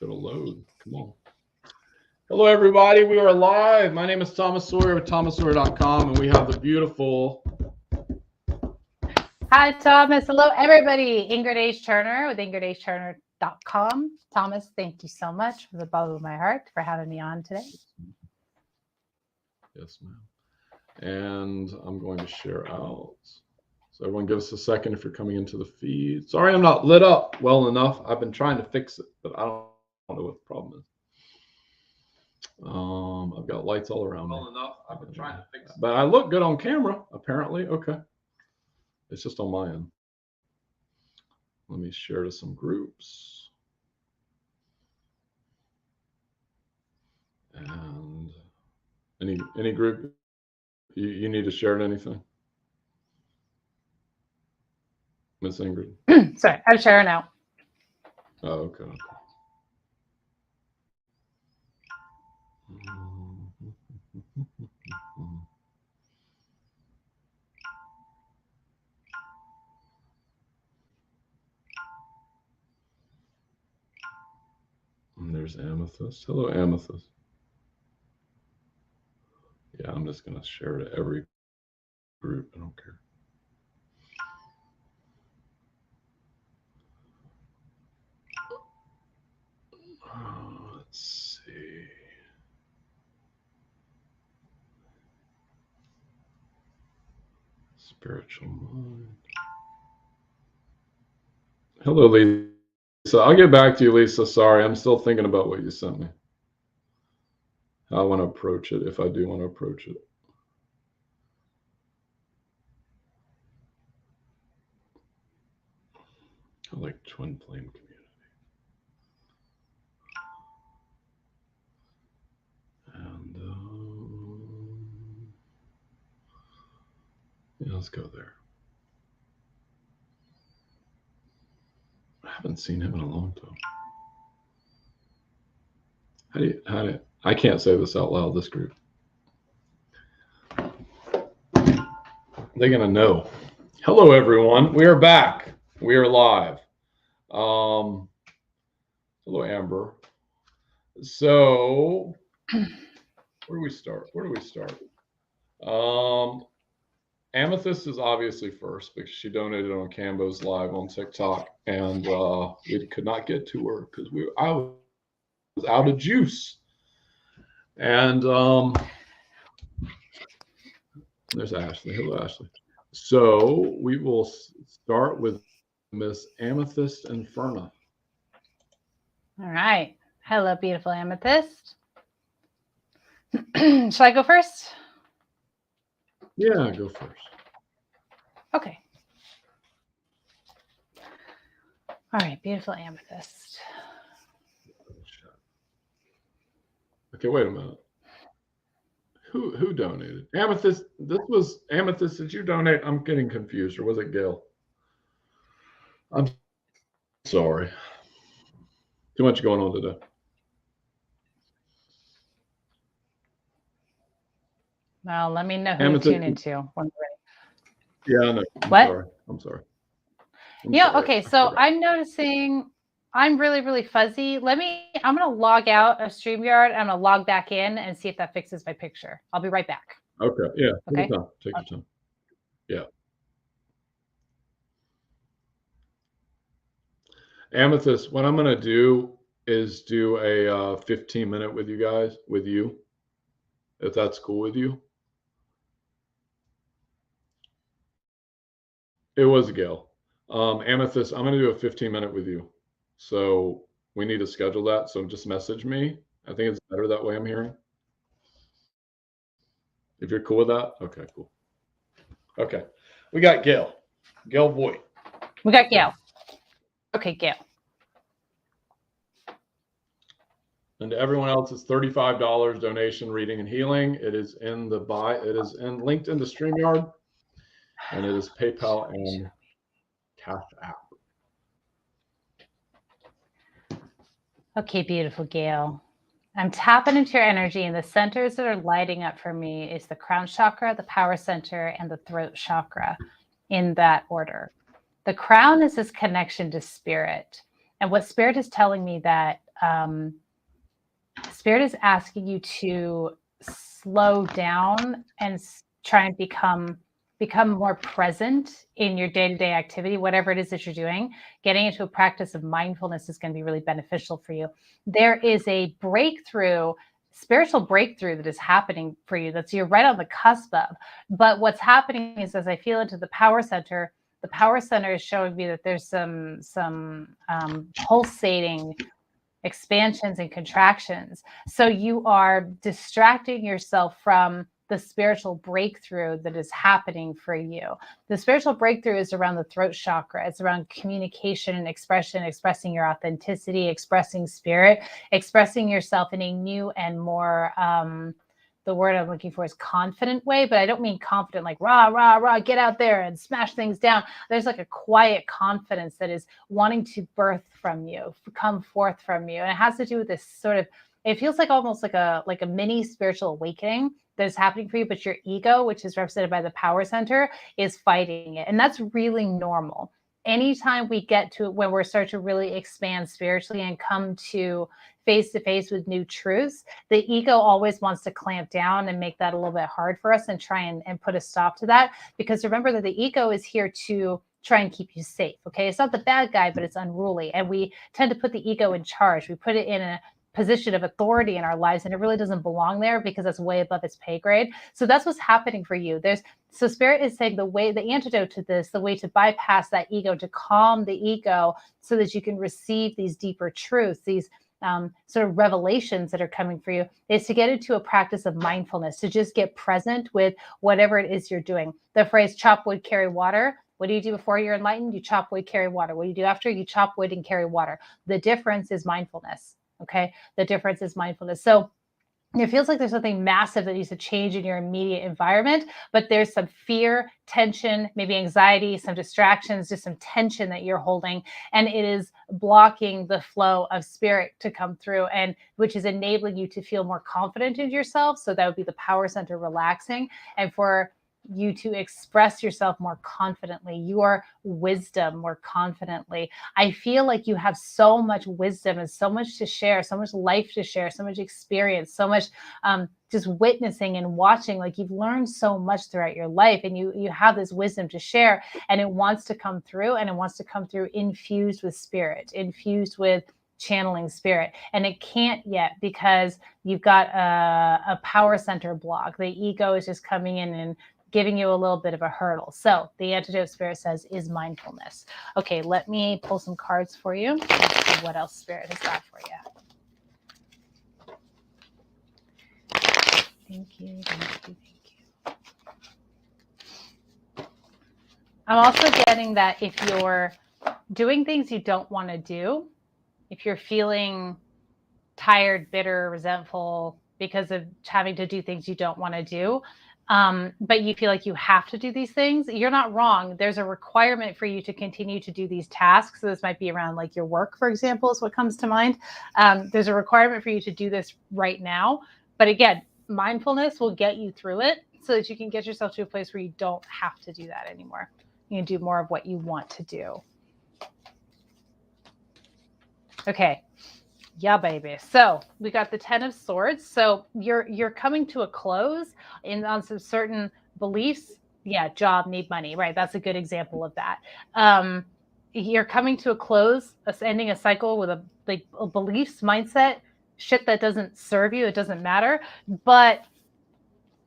It'll load. Come on. Hello, everybody. We are live. My name is Thomas Sawyer with thomassawyer.com, and we have the beautiful. Hi, Thomas. Hello, everybody. Ingrid H. Turner with ingridhturner.com. Thomas, thank you so much from the bottom of my heart for having me on today. Yes, ma'am. And I'm going to share out. So everyone give us a second if you're coming into the feed. Sorry, I'm not lit up well enough. I've been trying to fix it, but I don't know what the problem is. I've got lights all around me. Well enough. I've been trying to fix it. But I look good on camera, apparently. Okay. It's just on my end. Let me share to some groups. And any group you need to share to anything? Miss Ingrid. Sorry, I'm sharing out. Oh, okay. And there's Amethyst. Hello, Amethyst. Yeah, I'm just going to share to every group. I don't care. Let's see. Spiritual mind. Hello, Lisa. I'll get back to you, Lisa. Sorry, I'm still thinking about what you sent me. How I want to approach it, if I do want to approach it. I like twin flame community. And yeah, let's go there. I haven't seen him in a long time. How do you, I can't say this out loud, this group. They're going to know. Hello, everyone. We are back. We are live. Hello, Amber. So, where do we start? Amethyst is obviously first because she donated on Cambo's live on TikTok, and we could not get to her because I was out of juice. And there's Ashley. Hello, Ashley. So we will start with Miss Amethyst Inferna. All right. Hello, beautiful Amethyst. Shall I go first? Yeah, go first. Okay. All right, beautiful Amethyst. Okay, wait a minute. Who donated? Amethyst. This was Amethyst. Did you donate? I'm getting confused. Or was it Gail? I'm sorry. Too much going on today. Well, let me know who you tune into. Yeah, I know. I'm sorry. Okay. So I'm noticing I'm really fuzzy. I'm going to log out of StreamYard. I'm going to log back in and see if that fixes my picture. I'll be right back. Okay. Yeah. Okay. Take your time. Yeah. Amethyst, what I'm going to do is do a 15-minute with you, if that's cool with you. It was Gail. Amethyst, I'm going to do a 15-minute with you. So we need to schedule that. So just message me. I think it's better that way, I'm hearing. If you're cool with that. Okay, cool. Okay. We got Gail. Gail Voigt. We got Gail. Okay, Gail. And to everyone else, it's $35 donation, reading and healing. It is in the It is linked into StreamYard, and it is PayPal and cash.app. Okay, beautiful Gail. I'm tapping into your energy, and the centers that are lighting up for me is the crown chakra, the power center, and the throat chakra, in that order. The crown is this connection to spirit. And what spirit is telling me that Spirit is asking you to slow down and try and become more present in your day-to-day activity, whatever it is that you're doing. Getting into a practice of mindfulness is going to be really beneficial for you. There is a spiritual breakthrough that is happening for you you're right on the cusp of. But what's happening is, as I feel into the power center is showing me that there's some pulsating expansions and contractions. So you are distracting yourself from the spiritual breakthrough that is happening for you. The spiritual breakthrough is around the throat chakra. It's around communication and expression, expressing your authenticity, expressing spirit, expressing yourself in a new and more, the word I'm looking for is confident way, but I don't mean confident like rah, rah, rah, get out there and smash things down. There's like a quiet confidence that is wanting to birth from you, come forth from you. And it has to do with this sort of, it feels like almost like a mini spiritual awakening that is happening for you, but your ego, which is represented by the power center, is fighting it. And that's really normal. Anytime we get to when we're starting to really expand spiritually and come to face with new truths, the ego always wants to clamp down and make that a little bit hard for us and try and put a stop to that. Because remember that the ego is here to try and keep you safe. Okay. It's not the bad guy, but it's unruly. And we tend to put the ego in charge. We put it in a position of authority in our lives, and it really doesn't belong there because it's way above its pay grade. So that's what's happening for you. So Spirit is saying the antidote to this, the way to bypass that ego, to calm the ego so that you can receive these deeper truths, these sort of revelations that are coming for you, is to get into a practice of mindfulness, to just get present with whatever it is you're doing. The phrase chop wood, carry water. What do you do before you're enlightened? You chop wood, carry water. What do you do after? You chop wood and carry water. The difference is mindfulness. Okay. The difference is mindfulness. So it feels like there's something massive that needs to change in your immediate environment, but there's some fear, tension, maybe anxiety, some distractions, just some tension that you're holding. And it is blocking the flow of spirit to come through, and which is enabling you to feel more confident in yourself. So that would be the power center relaxing, and for you to express yourself more confidently, your wisdom more confidently. I feel like you have so much wisdom and so much to share, so much life to share, so much experience, so much just witnessing and watching. Like you've learned so much throughout your life, and you have this wisdom to share, and it wants to come through, and it wants to come through infused with spirit, infused with channeling spirit. And it can't yet because you've got a power center block. The ego is just coming in and giving you a little bit of a hurdle. So the antidote, Spirit says, is mindfulness. Okay, let me pull some cards for you. Let's see what else Spirit has got for you. Thank you. I'm also getting that if you're doing things you don't want to do, if you're feeling tired, bitter, resentful because of having to do things you don't want to do, but you feel like you have to do these things, you're not wrong. There's a requirement for you to continue to do these tasks. So this might be around like your work, for example, is what comes to mind. There's a requirement for you to do this right now. But again, mindfulness will get you through it so that you can get yourself to a place where you don't have to do that anymore. You can do more of what you want to do. Okay. Yeah, baby. So we got the 10 of Swords. So you're coming to a close on some certain beliefs. Yeah, job, need money, right? That's a good example of that. You're coming to a close, ending a cycle with a beliefs, mindset, shit that doesn't serve you. It doesn't matter. But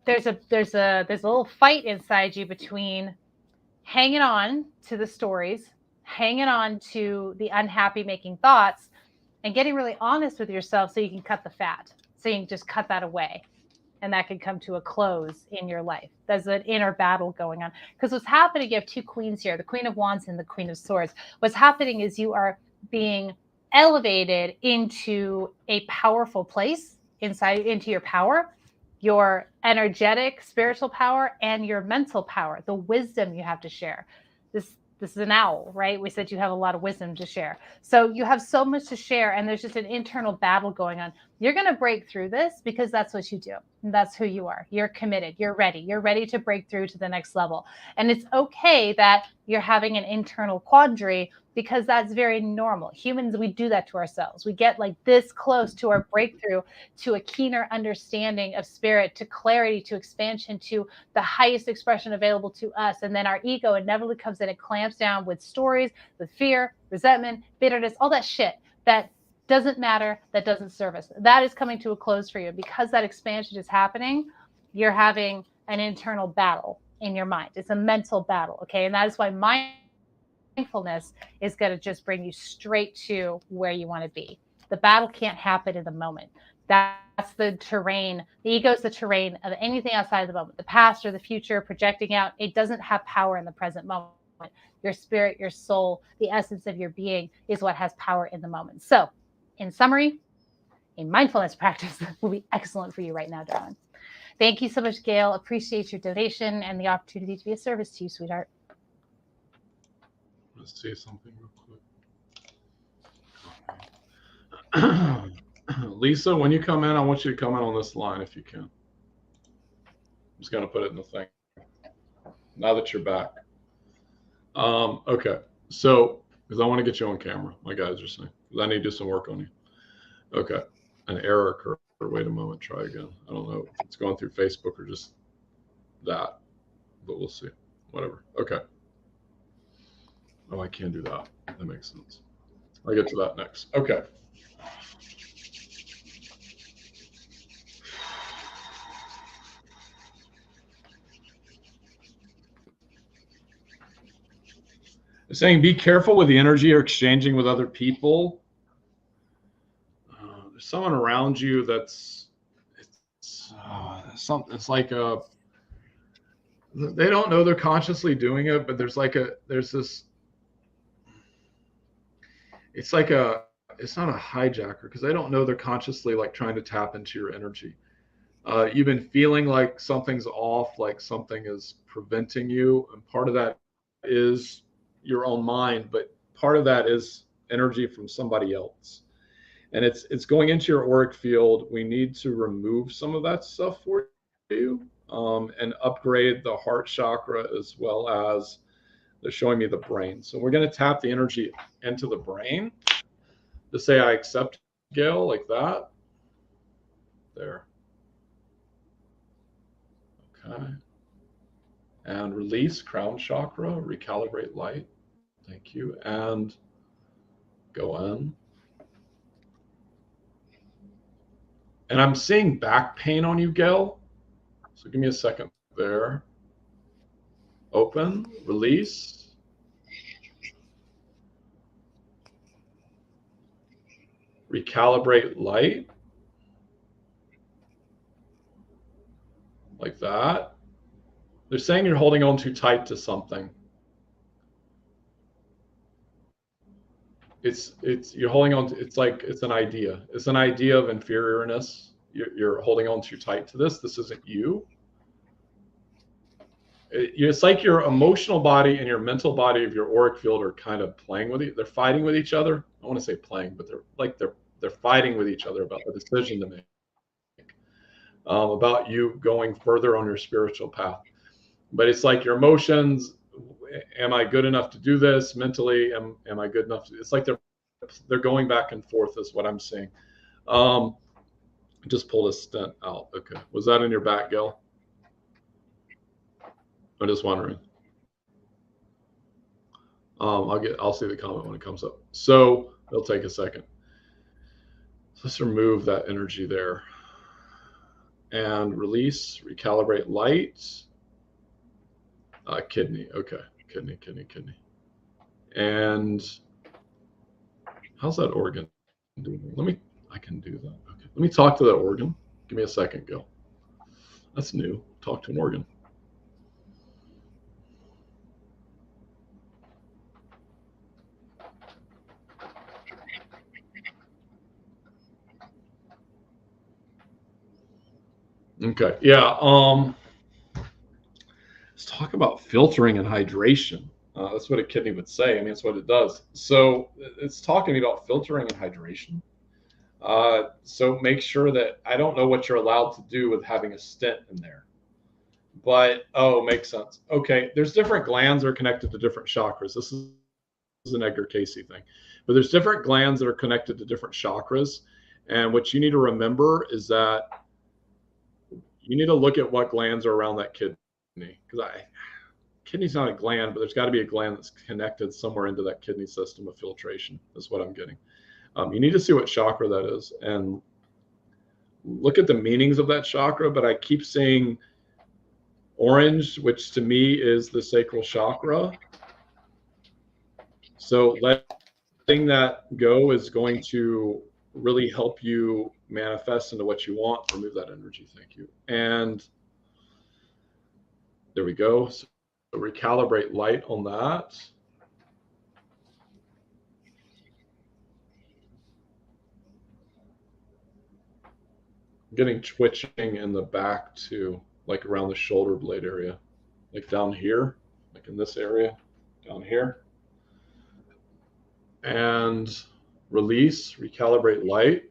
there's a little fight inside you between hanging on to the stories, hanging on to the unhappy making thoughts, and getting really honest with yourself so you can cut the fat. So you can just cut that away. And that can come to a close in your life. There's an inner battle going on. Because what's happening, you have two queens here, the Queen of Wands and the Queen of Swords. What's happening is you are being elevated into a powerful place into your power, your energetic, spiritual power, and your mental power, the wisdom you have to share. This is an owl, right? We said you have a lot of wisdom to share. So you have so much to share, and there's just an internal battle going on. You're going to break through this because that's what you do. That's who you are. You're committed. You're ready. You're ready to break through to the next level. And it's okay that you're having an internal quandary, because that's very normal. Humans, we do that to ourselves. We get like this close to our breakthrough, to a keener understanding of spirit, to clarity, to expansion, to the highest expression available to us. And then our ego inevitably comes in and clamps down with stories, with fear, resentment, bitterness, all that shit that doesn't matter, that doesn't serve us. That is coming to a close for you. Because that expansion is happening, you're having an internal battle in your mind. It's a mental battle, okay? And that is why mindfulness is going to just bring you straight to where you want to be. The battle can't happen in the moment. That's the terrain. The ego is the terrain of anything outside of the moment. The past or the future, projecting out, it doesn't have power in the present moment. Your spirit, your soul, the essence of your being is what has power in the moment. So, in summary, a mindfulness practice will be excellent for you right now, darling. Thank you so much, Gail. Appreciate your donation and the opportunity to be of service to you, sweetheart. Let's see something real quick. Lisa, when you come in, I want you to come in on this line if you can. I'm just going to put it in the thing now that you're back. Okay, so because I want to get you on camera, my guys are saying, because I need to do some work on you. Okay, an error occurred. Wait a moment, try again. I don't know if it's going through Facebook or just that, but we'll see. Whatever. Okay. Oh, I can't do that. That makes sense. I'll get to that next. Okay. It's saying be careful with the energy you're exchanging with other people. There's someone around you that's it's like a, they don't know they're consciously doing it, but there's this, it's like it's not a hijacker, because they don't know they're consciously like trying to tap into your energy. You've been feeling like something's off, like something is preventing you, and part of that is your own mind, but part of that is energy from somebody else, and it's going into your auric field. We need to remove some of that stuff for you, and upgrade the heart chakra, as well as they're showing me the brain. So we're going to tap the energy into the brain to say, I accept, Gail, like that. There. Okay. And release crown chakra, recalibrate light. Thank you. And go in. And I'm seeing back pain on you, Gail. So give me a second there. Open, release. Recalibrate light. Like that. They're saying you're holding on too tight to something. You're holding on to, it's like it's an idea. It's an idea of inferiorness. You're holding on too tight to this. This isn't you. It's like your emotional body and your mental body of your auric field are kind of playing with it. They're fighting with each other. I want to say playing, but they're fighting with each other about the decision to make, about you going further on your spiritual path. But it's like your emotions. Am I good enough to do this mentally? Am I good enough? It's like they're going back and forth is what I'm seeing. Just pulled a stent out. Okay. Was that in your back, Gail? I'm just wondering. I'll see the comment when it comes up. So it'll take a second. So let's remove that energy there. And release, recalibrate light. Kidney. Okay. Kidney. And how's that organ doing? I can do that. Okay. Let me talk to that organ. Give me a second, Gil. That's new. Talk to an organ. Okay. Yeah. Let's talk about filtering and hydration. That's what a kidney would say. I mean, that's what it does. So it's talking about filtering and hydration. So make sure that I don't know what you're allowed to do with having a stent in there. But makes sense. Okay, there's different glands that are connected to different chakras. This is an Edgar Casey thing, but there's different glands that are connected to different chakras. And what you need to remember is that you need to look at what glands are around that kidney, because kidney's not a gland, but there's got to be a gland that's connected somewhere into that kidney system of filtration. Is what I'm getting. You need to see what chakra that is and look at the meanings of that chakra. But I keep saying orange, which to me is the sacral chakra. So letting that go is going to really help you manifest into what you want. Remove that energy. Thank you. And there we go. So recalibrate light on that. I'm getting twitching in the back too, like around the shoulder blade area, like down here, like in this area, down here. And release, recalibrate light.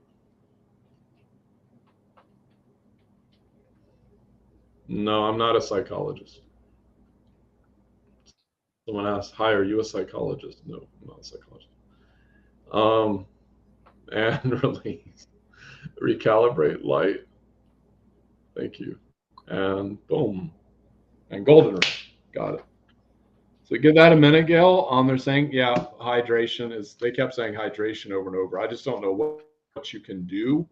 No, I'm not a psychologist. Someone asked, hi, are you a psychologist? No, I'm not a psychologist. And release, recalibrate light. Thank you. And boom. And golden ring. Got it. So give that a minute, Gail. They're saying, yeah, hydration is, they kept saying hydration over and over. I just don't know what you can do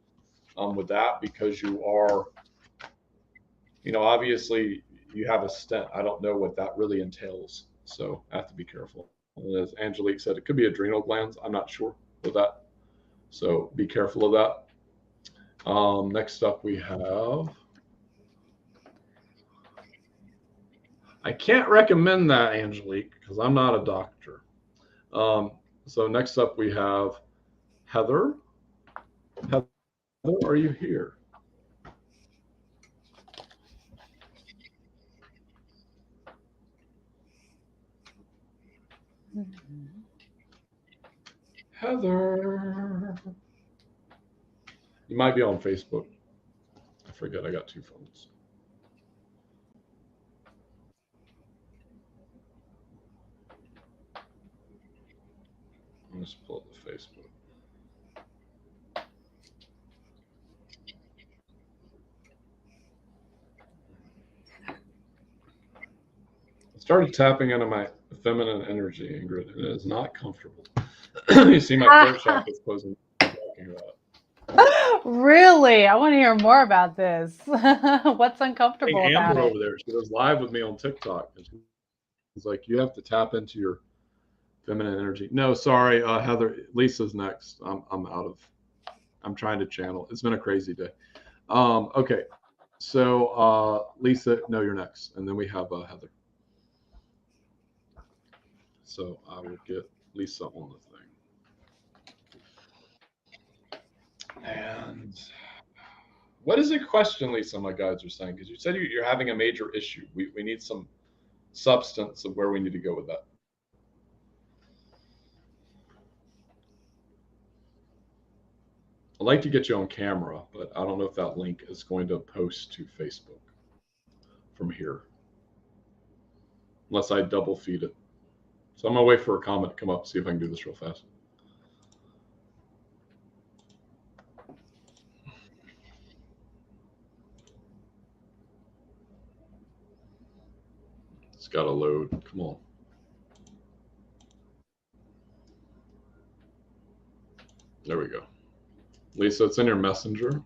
with that, because you are, obviously you have a stent. I don't know what that really entails. So I have to be careful. And as Angelique said, it could be adrenal glands. I'm not sure with that. So be careful of that. Next up we have, I can't recommend that, Angelique, because I'm not a doctor. So next up we have Heather. Heather, are you here? Heather. You might be on Facebook. I forget, I got 2 phones. Let's pull up the Facebook. I started tapping into my feminine energy, Ingrid, and it is not comfortable. You see my throat chakra is closing. Really? I want to hear more about this. What's uncomfortable about Amber it? over there, she was live with me on TikTok. And she's like, you have to tap into your feminine energy. No, sorry, Heather. Lisa's next. I'm out of. I'm trying to channel. It's been a crazy day. Okay, so Lisa, no, you're next, and then we have Heather. So I will get Lisa on the thing. And what is your question, Lisa? My guides are saying, because you said you're having a major issue. We need some substance of where we need to go with that. I'd like to get you on camera, but I don't know if that link is going to post to Facebook from here, unless I double feed it. So I'm gonna wait for a comment to come up, see if I can do this real fast. It's got to load. Come on. There we go. Lisa, it's in your messenger.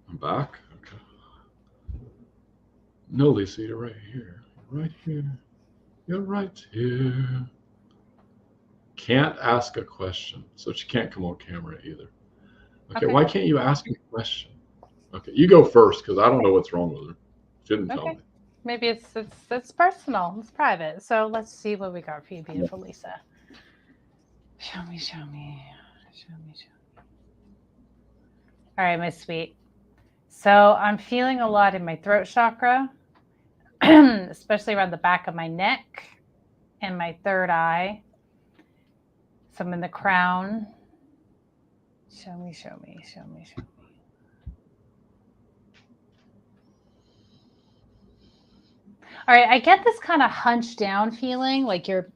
I'm back. Okay. No, Lisa, you're right here. You're right here. You're right here. Can't ask a question, so she can't come on camera either. Okay, why can't you ask a question? Okay, you go first, because I don't know what's wrong with her. She didn't tell me. Maybe it's personal. It's private. So let's see what we got for you, beautiful Lisa. Show me. All right, my sweet. So I'm feeling a lot in my throat chakra, especially around the back of my neck and my third eye. Some in the crown. Show me, show me, show me, show me. All right, I get this kind of hunched down feeling, like you're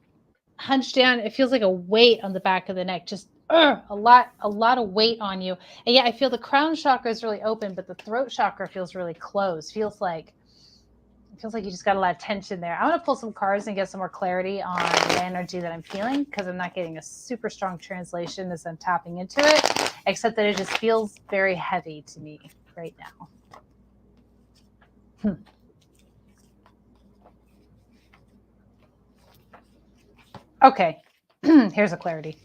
hunched down. It feels like a weight on the back of the neck, just a lot of weight on you. And yeah, I feel the crown chakra is really open, but the throat chakra feels really closed. Feels like you just got a lot of tension there. I want to pull some cards and get some more clarity on the energy that I'm feeling, because I'm not getting a super strong translation as I'm tapping into it, except that it just feels very heavy to me right now. Okay, here's a clarity.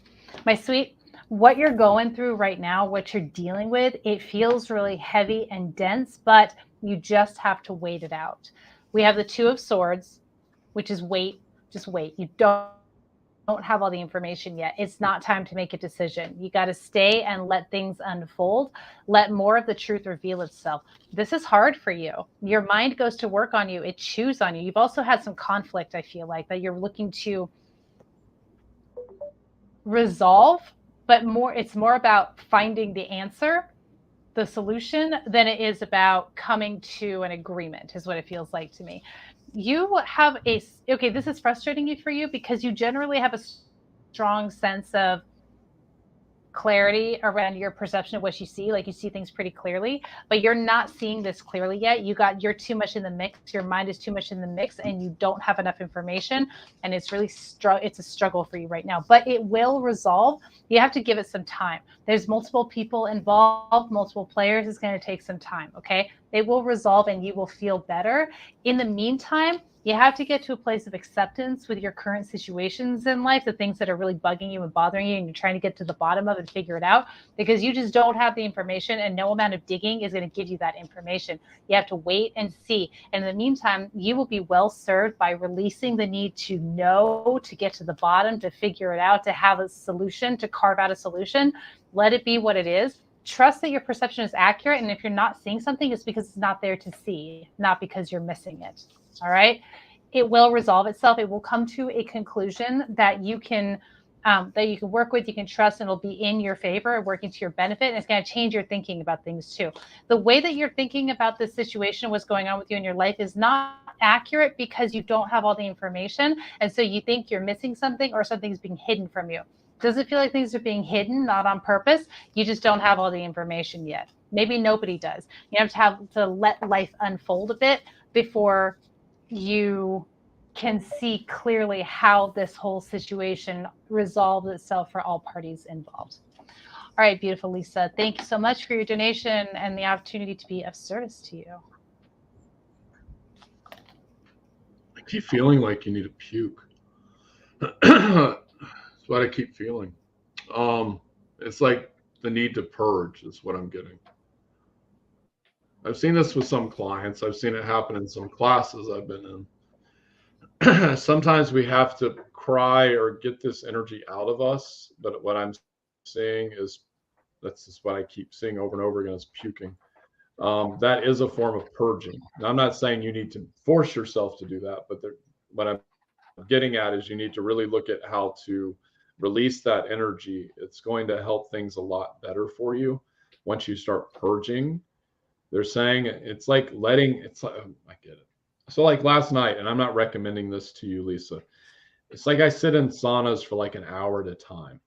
My sweet, what you're going through right now, what you're dealing with, it feels really heavy and dense, but you just have to wait it out. We have the Two of Swords, which is wait, just wait. You don't have all the information yet. It's not time to make a decision. You got to stay and let things unfold. Let more of the truth reveal itself. This is hard for you. Your mind goes to work on you. It chews on you. You've also had some conflict, I feel like, that you're looking to resolve, but it's more about finding the answer, the solution, than it is about coming to an agreement, is what it feels like to me. You have okay, this is frustrating you for you because you generally have a strong sense of clarity around your perception of what you see. Like, you see things pretty clearly, but you're not seeing this clearly yet. You're too much in the mix. Your mind is too much in the mix, and you don't have enough information. And it's really it's a struggle for you right now, but it will resolve. You have to give it some time. There's multiple people involved, multiple players. It's going to take some time. Okay. It will resolve and you will feel better. In the meantime, you have to get to a place of acceptance with your current situations in life, the things that are really bugging you and bothering you, and you're trying to get to the bottom of and figure it out, because you just don't have the information, and no amount of digging is going to give you that information. You have to wait and see. And in the meantime, you will be well served by releasing the need to know, to get to the bottom, to figure it out, to have a solution, to carve out a solution. Let it be what it is. Trust that your perception is accurate. And if you're not seeing something, it's because it's not there to see, not because you're missing it. All right. It will resolve itself. It will come to a conclusion that you can work with, you can trust, and it'll be in your favor, working to your benefit. And it's going to change your thinking about things too. The way that you're thinking about this situation, what's going on with you in your life, is not accurate because you don't have all the information. And so you think you're missing something, or something's being hidden from you. Does it feel like things are being hidden, not on purpose? You just don't have all the information yet. Maybe nobody does. You have to let life unfold a bit before you can see clearly how this whole situation resolves itself for all parties involved. All right, beautiful Lisa. Thank you so much for your donation and the opportunity to be of service to you. I keep feeling like you need to puke. That's what I keep feeling. It's like the need to purge is what I'm getting. I've seen this with some clients. I've seen it happen in some classes I've been in. Sometimes we have to cry or get this energy out of us. But what I'm seeing is, that's just what I keep seeing over and over again, is puking. That is a form of purging. Now, I'm not saying you need to force yourself to do that, but what I'm getting at is you need to really look at how to release that energy. It's going to help things a lot better for you once you start purging. They're saying it's like I get it. So like last night, and I'm not recommending this to you, Lisa. It's like I sit in saunas for like an hour at a time.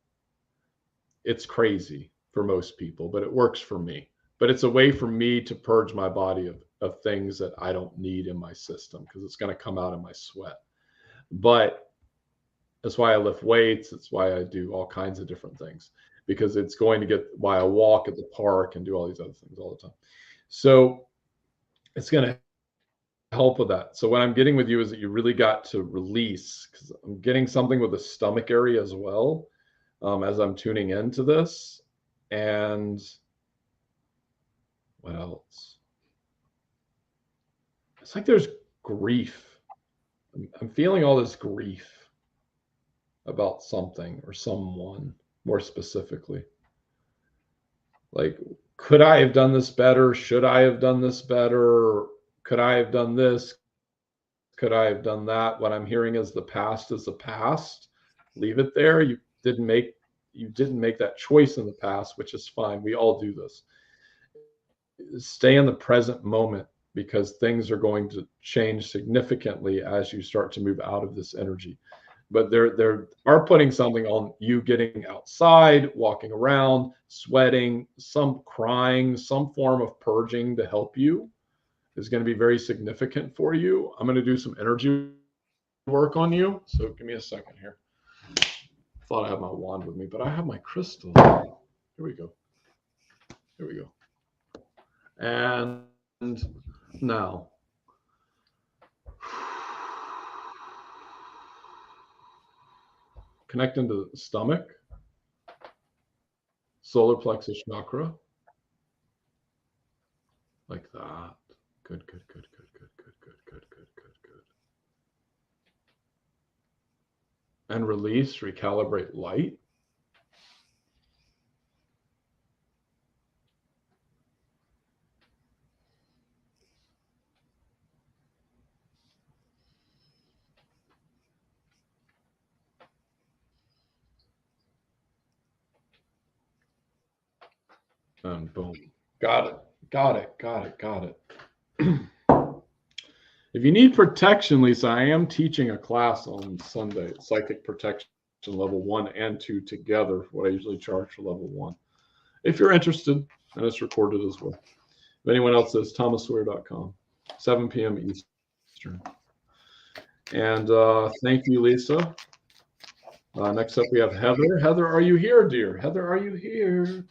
It's crazy for most people, but it works for me. But it's a way for me to purge my body of things that I don't need in my system, because it's going to come out in my sweat. But that's why I lift weights. It's why I do all kinds of different things, because it's going to get why I walk at the park and do all these other things all the time. So it's going to help with that. So what I'm getting with you is that you really got to release, because I'm getting something with the stomach area as well, as I'm tuning into this. And what else? It's like there's grief. I'm feeling all this grief about something or someone, more specifically. Like, could I have done this better? Should I have done this better? Could I have done this? Could I have done that? What I'm hearing is the past is the past. Leave it there. You didn't make you didn't make that choice in the past, which is fine. We all do this. Stay in the present moment, because things are going to change significantly as you start to move out of this energy. But they are putting something on you getting outside, walking around, sweating, some crying, some form of purging to help you is going to be very significant for you. I'm going to do some energy work on you. So give me a second here. I thought I had my wand with me, but I have my crystal. Here we go. Here we go. And now, connecting to the stomach, solar plexus chakra, like that. Good, good, good, good, good, good, good, good, good, good, good. And release, recalibrate light. And boom. Got it. Got it. Got it. Got it. If you need protection, Lisa, I am teaching a class on Sunday, psychic protection level 1 and 2 together, what I usually charge for level 1. If you're interested, and it's recorded as well. If anyone else is, thomassawyer.com, 7 p.m. Eastern. And thank you, Lisa. Next up, we have Heather. Heather, are you here, dear? Heather, are you here?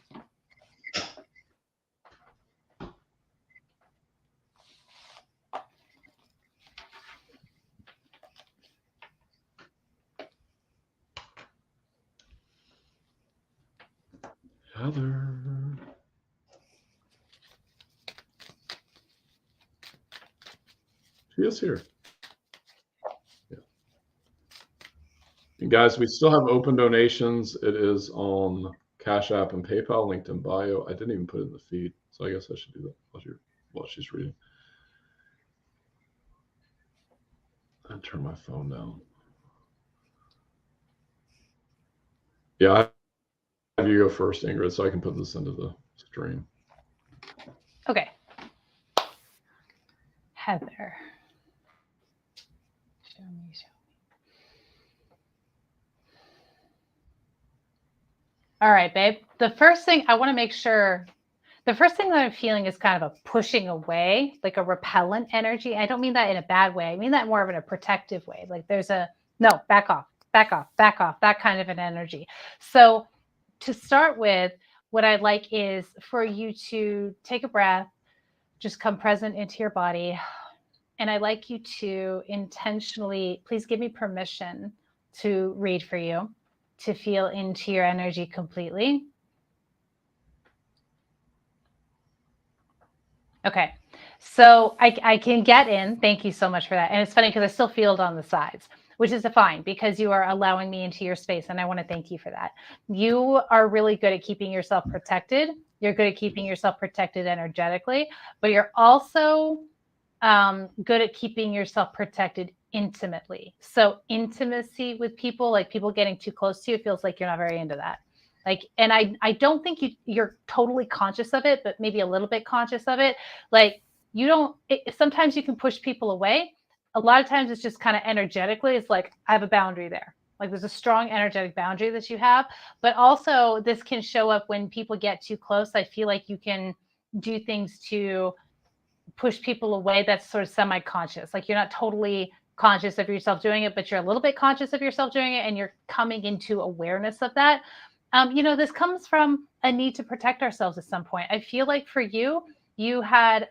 Heather. She is here. Yeah. And guys, we still have open donations. It is on Cash App and PayPal, linked in bio. I didn't even put it in the feed, so I guess I should do that while she's reading. I'll turn my phone down. Yeah, I have you go first, Ingrid, so I can put this into the stream. Okay. Heather. Show me. All right, babe. The first thing I want to make sure, the first thing that I'm feeling is kind of a pushing away, like a repellent energy. I don't mean that in a bad way. I mean that more of in a protective way. Like there's a, no, back off, back off, back off, that kind of an energy. So to start with, what I'd like is for you to take a breath, just come present into your body. And I'd like you to intentionally, please give me permission to read for you, to feel into your energy completely. Okay, so I can get in. Thank you so much for that. And it's funny because I still feel it on the sides, which is fine because you are allowing me into your space. And I want to thank you for that. You are really good at keeping yourself protected. You're good at keeping yourself protected energetically, but you're also good at keeping yourself protected intimately. So intimacy with people, like people getting too close to you, it feels like you're not very into that. Like, and I don't think you're totally conscious of it, but maybe a little bit conscious of it. Like you don't, sometimes you can push people away. A lot of times it's just kind of energetically, it's like, I have a boundary there. Like there's a strong energetic boundary that you have, but also this can show up when people get too close. I feel like you can do things to push people away that's sort of semi-conscious. Like you're not totally conscious of yourself doing it, but you're a little bit conscious of yourself doing it and you're coming into awareness of that. This comes from a need to protect ourselves at some point. I feel like for you, you had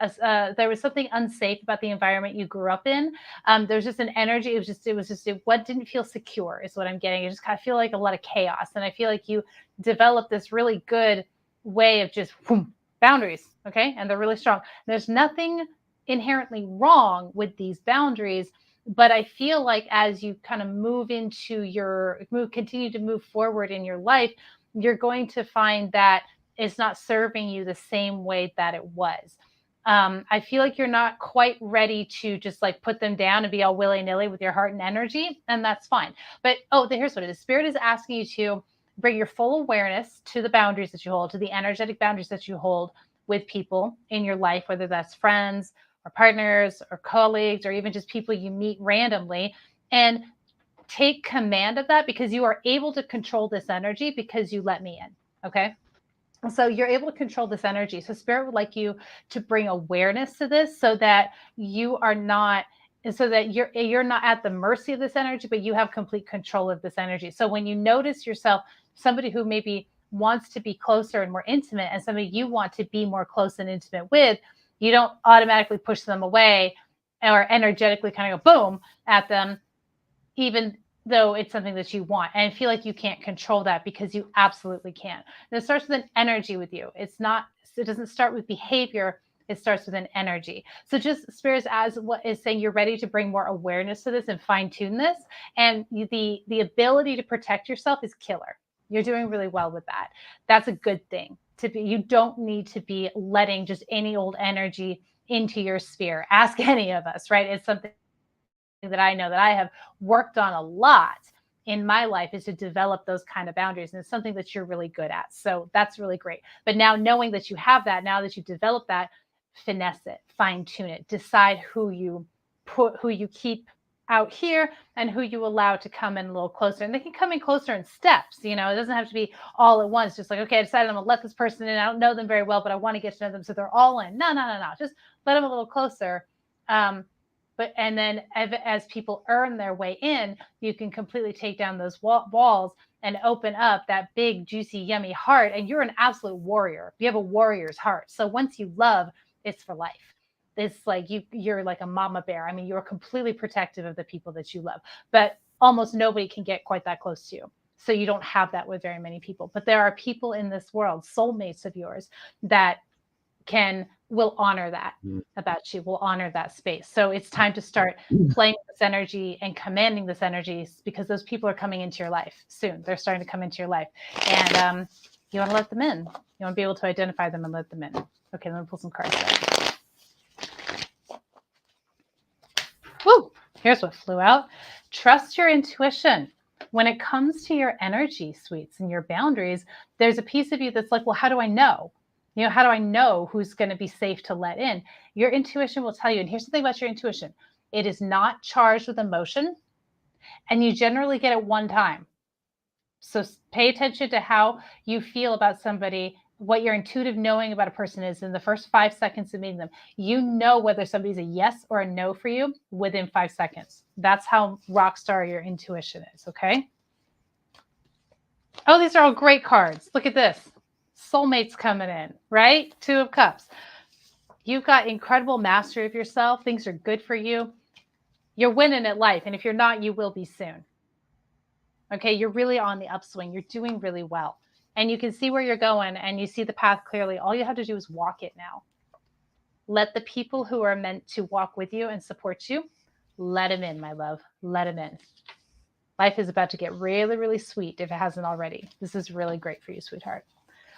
there was something unsafe about the environment you grew up in. There's just an energy. What didn't feel secure is what I'm getting. I just kind of feel like a lot of chaos. And I feel like you developed this really good way of just boundaries. Okay. And they're really strong. There's nothing inherently wrong with these boundaries. But I feel like as you kind of continue to move forward in your life, you're going to find that it's not serving you the same way that it was. I feel like you're not quite ready to just like put them down and be all willy-nilly with your heart and energy, and that's fine. But here's what it is. Spirit is asking you to bring your full awareness to the boundaries that you hold, to the energetic boundaries that you hold with people in your life, whether that's friends or partners or colleagues or even just people you meet randomly, and take command of that, because you are able to control this energy because you let me in. Okay. So you're able to control this energy. So spirit would like you to bring awareness to this, so that you are not, so that you're not at the mercy of this energy, but you have complete control of this energy. So when you notice yourself, somebody who maybe wants to be closer and more intimate, and somebody you want to be more close and intimate with, you don't automatically push them away or energetically kind of go boom at them, even though it's something that you want, and feel like you can't control that, because you absolutely can. And it starts with an energy with you. It doesn't start with behavior. It starts with an energy. So just spirits as what is saying, you're ready to bring more awareness to this and fine tune this. And the ability to protect yourself is killer. You're doing really well with that. That's a good thing to be. You don't need to be letting just any old energy into your sphere. Ask any of us, right? It's something that I know that I have worked on a lot in my life, is to develop those kind of boundaries. And it's something that you're really good at. So that's really great. But now, knowing that you have that, now that you develop that, finesse it, fine tune it, decide who you keep out here and who you allow to come in a little closer. And they can come in closer in steps. It doesn't have to be all at once. Just like, okay, I decided I'm gonna let this person in. I don't know them very well, but I want to get to know them, so they're all in. No. Just let them a little closer. And then as people earn their way in, you can completely take down those walls and open up that big, juicy, yummy heart. And you're an absolute warrior. You have a warrior's heart. So once you love, it's for life. It's like you're like a mama bear. I mean, you're completely protective of the people that you love, but almost nobody can get quite that close to you. So you don't have that with very many people. But there are people in this world, soulmates of yours, that will honor that about you, will honor that space. So it's time to start playing with this energy and commanding this energy, because those people are coming into your life soon. They're starting to come into your life, and you want to let them in. You want to be able to identify them and let them in. Okay, let me pull some cards out. Woo! Here's what flew out. Trust your intuition. When it comes to your energy, sweets, and your boundaries, there's a piece of you that's like, well, how do I know? How do I know who's going to be safe to let in? Your intuition will tell you. And here's the thing about your intuition. It is not charged with emotion, and you generally get it one time. So pay attention to how you feel about somebody, what your intuitive knowing about a person is in the first 5 seconds of meeting them. You know whether somebody's a yes or a no for you within 5 seconds. That's how rock star your intuition is, okay? Oh, these are all great cards. Look at this. Soulmates coming in, right? 2 of Cups. You've got incredible mastery of yourself. Things are good for you. You're winning at life. And if you're not, you will be soon. Okay, you're really on the upswing. You're doing really well. And you can see where you're going, and you see the path clearly. All you have to do is walk it now. Let the people who are meant to walk with you and support you, let them in, my love. Let them in. Life is about to get really, really sweet if it hasn't already. This is really great for you, sweetheart.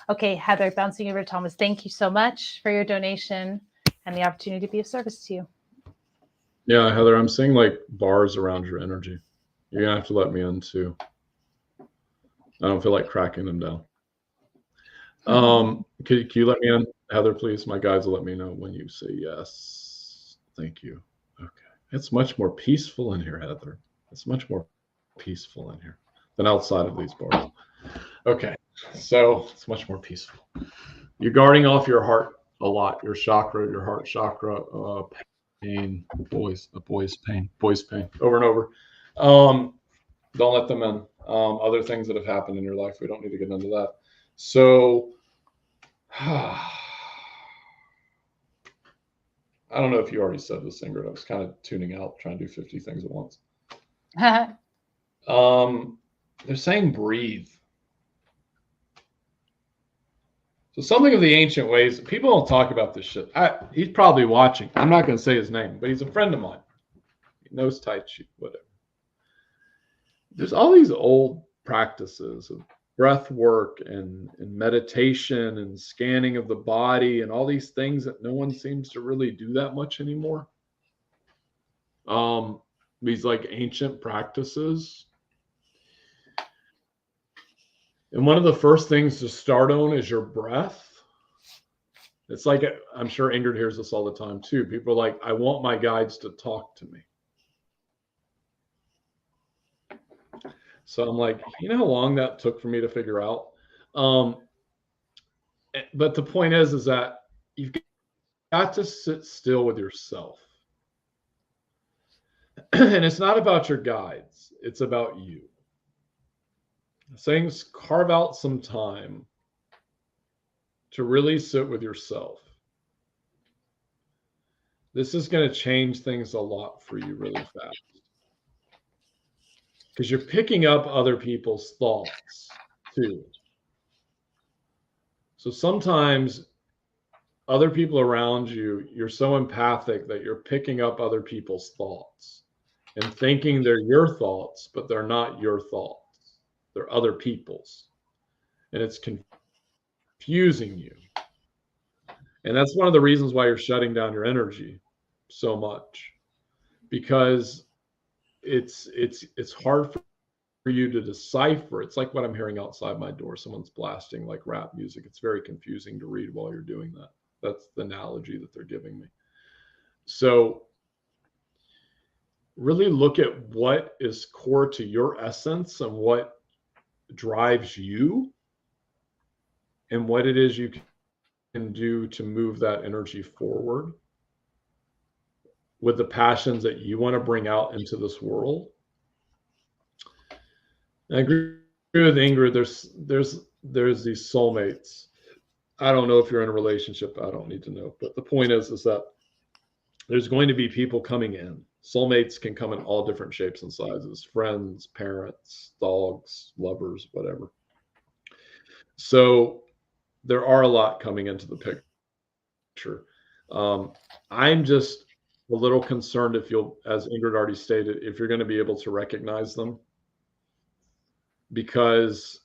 Okay, Heather, bouncing over to Thomas. Thank you so much for your donation and the opportunity to be of service to you. Yeah, Heather, I'm seeing like bars around your energy. You're going to have to let me in too. I don't feel like cracking them down. Can you let me in, Heather, please? My guides will let me know when you say yes. Thank you. Okay. It's much more peaceful in here, Heather. It's much more peaceful in here than outside of these bars. Okay. So it's much more peaceful. You're guarding off your heart a lot, your chakra, your heart chakra, pain, boys pain, over and over. Don't let them in. Other things that have happened in your life, we don't need to get into that. So I don't know if you already said this, Ingrid. I was kind of tuning out, trying to do 50 things at once. They're saying breathe. So something of the ancient ways, people don't talk about this shit. He's probably watching. I'm not going to say his name, but he's a friend of mine. He knows Tai Chi, whatever. There's all these old practices of breath work and meditation and scanning of the body and all these things that no one seems to really do that much anymore. These like ancient practices. And one of the first things to start on is your breath. It's like, I'm sure Ingrid hears this all the time too. People are like, I want my guides to talk to me. So I'm like, you know how long that took for me to figure out? But the point is that you've got to sit still with yourself. And it's not about your guides, it's about you. Saying carve out some time to really sit with yourself. This is going to change things a lot for you really fast. Because you're picking up other people's thoughts too. So sometimes other people around you, you're so empathic that you're picking up other people's thoughts and thinking they're your thoughts, but they're not your thoughts. They're other people's. And it's confusing you. And that's one of the reasons why you're shutting down your energy so much, because it's hard for you to decipher. It's like what I'm hearing outside my door. Someone's blasting like rap music. It's very confusing to read while you're doing that. That's the analogy that they're giving me. So really look at what is core to your essence and what drives you and what it is you can do to move that energy forward with the passions that you want to bring out into this world. And I agree with Ingrid. There's these soulmates. I don't know if you're in a relationship. I don't need to know. But the point is that there's going to be people coming in. Soulmates can come in all different shapes and sizes: friends, parents, dogs, lovers, whatever. So there are a lot coming into the picture. I'm just a little concerned if you'll, as Ingrid already stated, if you're going to be able to recognize them, because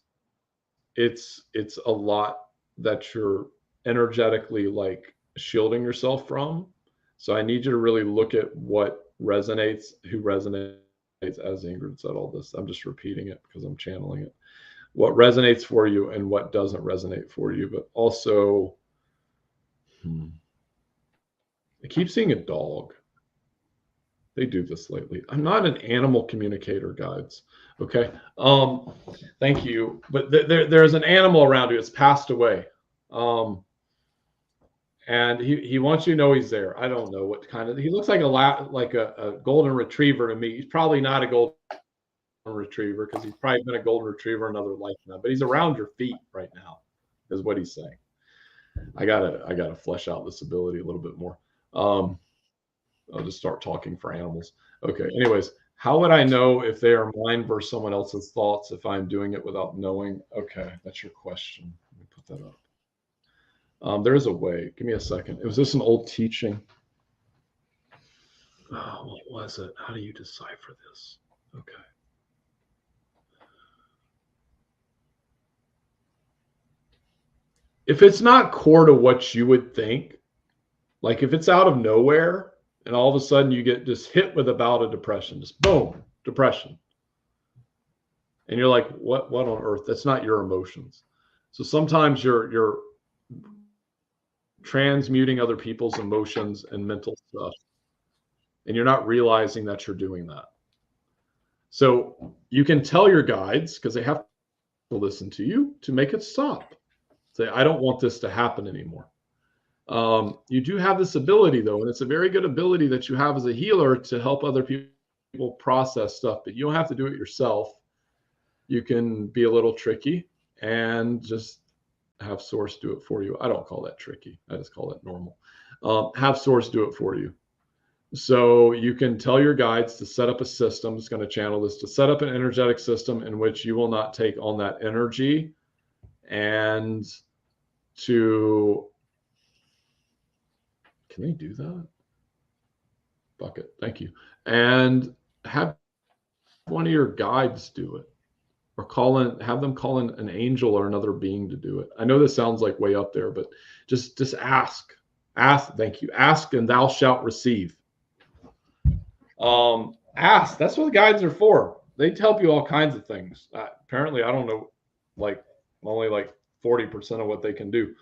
it's a lot that you're energetically like shielding yourself from. So I need you to really look at what resonates, who resonates, as Ingrid said all this. I'm just repeating it because I'm channeling it. What resonates for you and what doesn't resonate for you. But also, I keep seeing a dog. They do this lately. I'm not an animal communicator, guides. Okay. Thank you. But there's an animal around you. It's passed away. And he wants you to know he's there. I don't know what kind of, he looks like a golden retriever to me. He's probably not a golden retriever because he's probably been a golden retriever in another life now, but he's around your feet right now is what he's saying. I gotta flesh out this ability a little bit more. I'll just start talking for animals. Okay. Anyways, how would I know if they are mine versus someone else's thoughts if I'm doing it without knowing? Okay, that's your question. Let me put that up. There is a way. Give me a second. Was this an old teaching? Oh, what was it? How do you decipher this? Okay. If it's not core to what you would think, like if it's out of nowhere and all of a sudden you get just hit with a bout of depression, just boom, depression. And you're like, what on earth? That's not your emotions. So sometimes you're transmuting other people's emotions and mental stuff, and you're not realizing that you're doing that. So you can tell your guides, because they have to listen to you, to make it stop. Say, I don't want this to happen anymore. You do have this ability, though, and it's a very good ability that you have as a healer to help other people process stuff, but you don't have to do it yourself. You can be a little tricky and just have Source do it for you. I don't call that tricky. I just call it normal. Have Source do it for you. So you can tell your guides to set up a system. It's going to channel this, to set up an energetic system in which you will not take on that energy, and to, can they do that? Bucket, thank you. And have one of your guides do it, or have them call in an angel or another being to do it. I know this sounds like way up there, but just ask. Thank you. Ask and thou shalt receive. Ask. That's what the guides are for. They help you all kinds of things. Apparently, I don't know, like only like 40% of what they can do,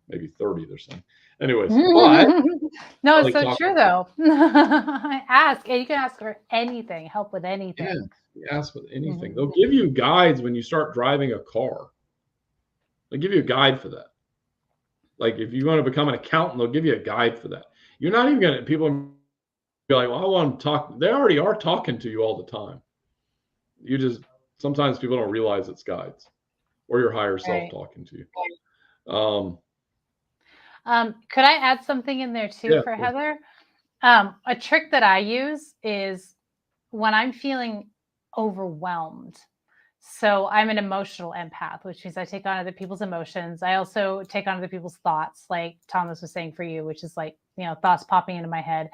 maybe 30, they're saying. Anyways, but no, really it's so true though. Ask, and you can ask for anything, help with anything. yeah, you ask with anything. They'll give you guides when you start driving a car. They'll give you a guide for that. Like if you want to become an accountant, they'll give you a guide for that. You're not even going to, people be like, well, I want to talk. They already are talking to you all the time. You just, sometimes people don't realize it's guides or your higher self talking to you. Could I add something in there too for Heather? A trick that I use is when I'm feeling overwhelmed. So I'm an emotional empath, which means I take on other people's emotions. I also take on other people's thoughts, like Thomas was saying for you, which is like, thoughts popping into my head.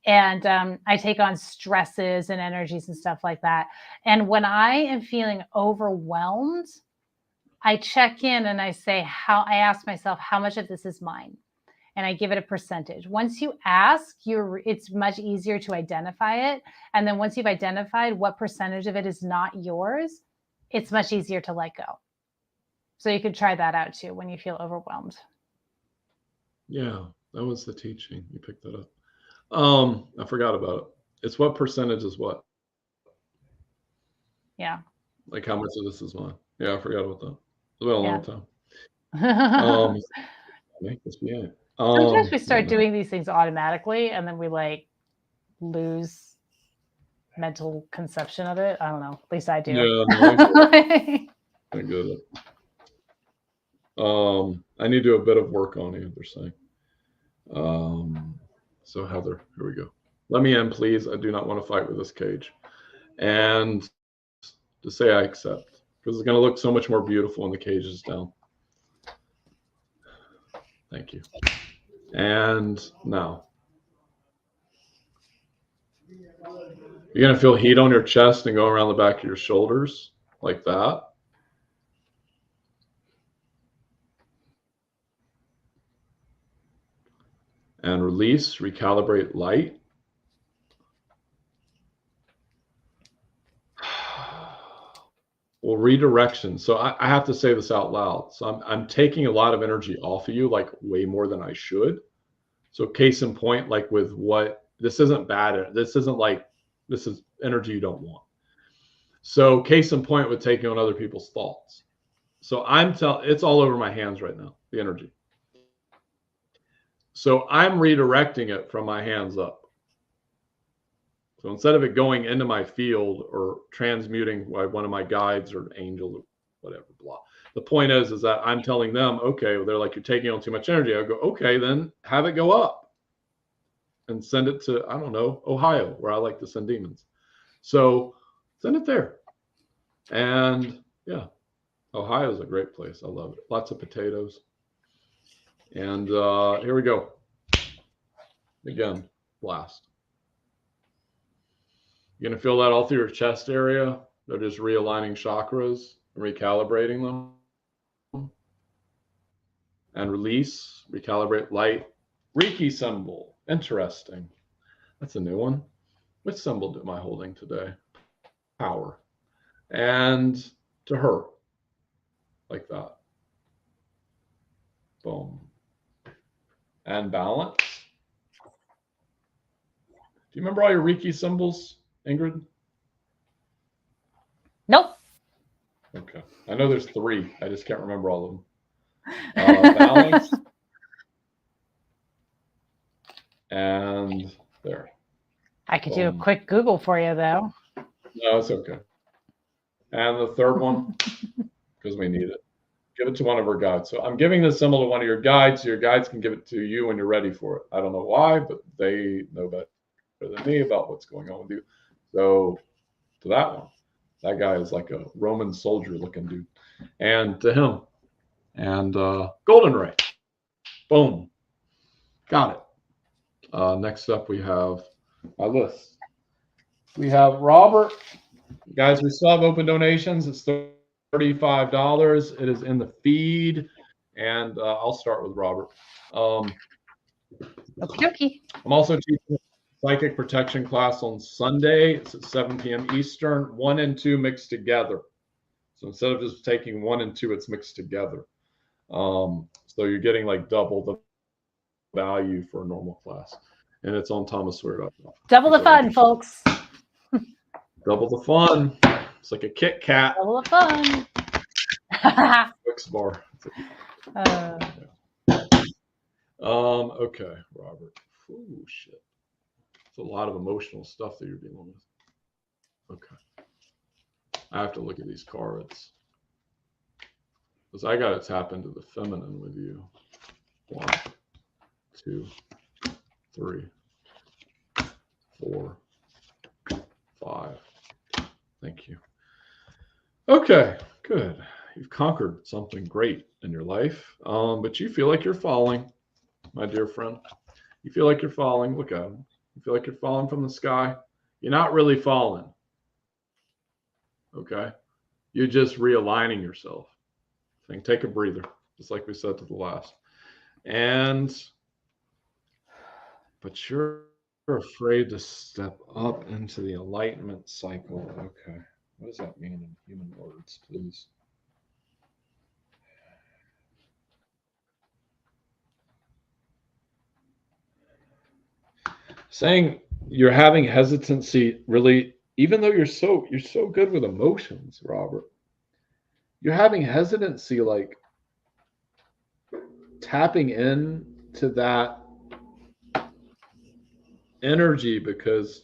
And I take on stresses and energies and stuff like that. And when I am feeling overwhelmed, I check in and I I ask myself, how much of this is mine? And I give it a percentage. Once you ask, it's much easier to identify it. And then once you've identified what percentage of it is not yours, it's much easier to let go. So you could try that out too when you feel overwhelmed. Yeah, that was the teaching. You picked that up. I forgot about it. It's what percentage is what? Yeah. Like how much of this is mine? Yeah, I forgot about that. It's been a long time. Sometimes we start doing these things automatically and then we like lose mental conception of it. I don't know. At least I do. Yeah, no, I get it. I need to do a bit of work on you, they're saying. So Heather, here we go. Let me in, please. I do not want to fight with this cage. And to say I accept, because it's going to look so much more beautiful when the cage is down. Thank you. And now. You're going to feel heat on your chest and go around the back of your shoulders like that. And release, recalibrate light. Well, redirection. So I have to say this out loud. So I'm taking a lot of energy off of you, like way more than I should. So case in point, like with what, this isn't bad. This isn't like, this is energy you don't want. So case in point with taking on other people's thoughts. So it's all over my hands right now, the energy. So I'm redirecting it from my hands up. So instead of it going into my field or transmuting by one of my guides or angels or whatever, blah. The point is that I'm telling them, okay, they're like, you're taking on too much energy. I go, okay, then have it go up and send it to, I don't know, Ohio, where I like to send demons. So send it there. And yeah, Ohio's a great place. I love it. Lots of potatoes. And here we go. Again, blast. You're going to feel that all through your chest area. They're just realigning chakras and recalibrating them. And release, recalibrate light. Reiki symbol. Interesting. That's a new one. Which symbol am I holding today? Power. And to her. Like that. Boom. And balance. Do you remember all your Reiki symbols, Ingrid? Nope. Okay. I know there's 3. I just can't remember all of them. Balance. And there. I could do a quick Google for you, though. No, it's okay. And the third one, because we need it. Give it to one of our guides. So I'm giving this symbol to one of your guides. Your guides can give it to you when you're ready for it. I don't know why, but they know better than me about what's going on with you. So to that one, that guy is like a Roman soldier looking dude. And to him, and golden ray. Boom. Got it. Next up, we have my list. We have Robert. Guys, we still have open donations. It's $35. It is in the feed. And I'll start with Robert. Okay. I'm also teaching a psychic protection class on Sunday. It's at 7 p.m. Eastern. 1 and 2 mixed together. So instead of just taking 1 and 2, it's mixed together. So you're getting like double the value for a normal class. And it's on thomassawyer.com. Double the fun, folks. Double the fun. It's like a Kit Kat. Double the fun. Twix bar. Okay, Robert. Ooh, shit. It's a lot of emotional stuff that you're dealing with. Okay. I have to look at these cards. Because I got to tap into the feminine with you. 1, 2, 3, 4, 5. Thank you. Okay, good. You've conquered something great in your life, but you feel like you're falling, my dear friend. You feel like you're falling. Look at them. You feel like you're falling from the sky. You're not really falling. Okay? You're just realigning yourself. Take a breather, just like we said to the last. But you're afraid to step up into the enlightenment cycle. Okay. What does that mean in human words, please? Saying you're having hesitancy, really, even though you're so good with emotions, Robert. You're having hesitancy, like tapping in to that energy, because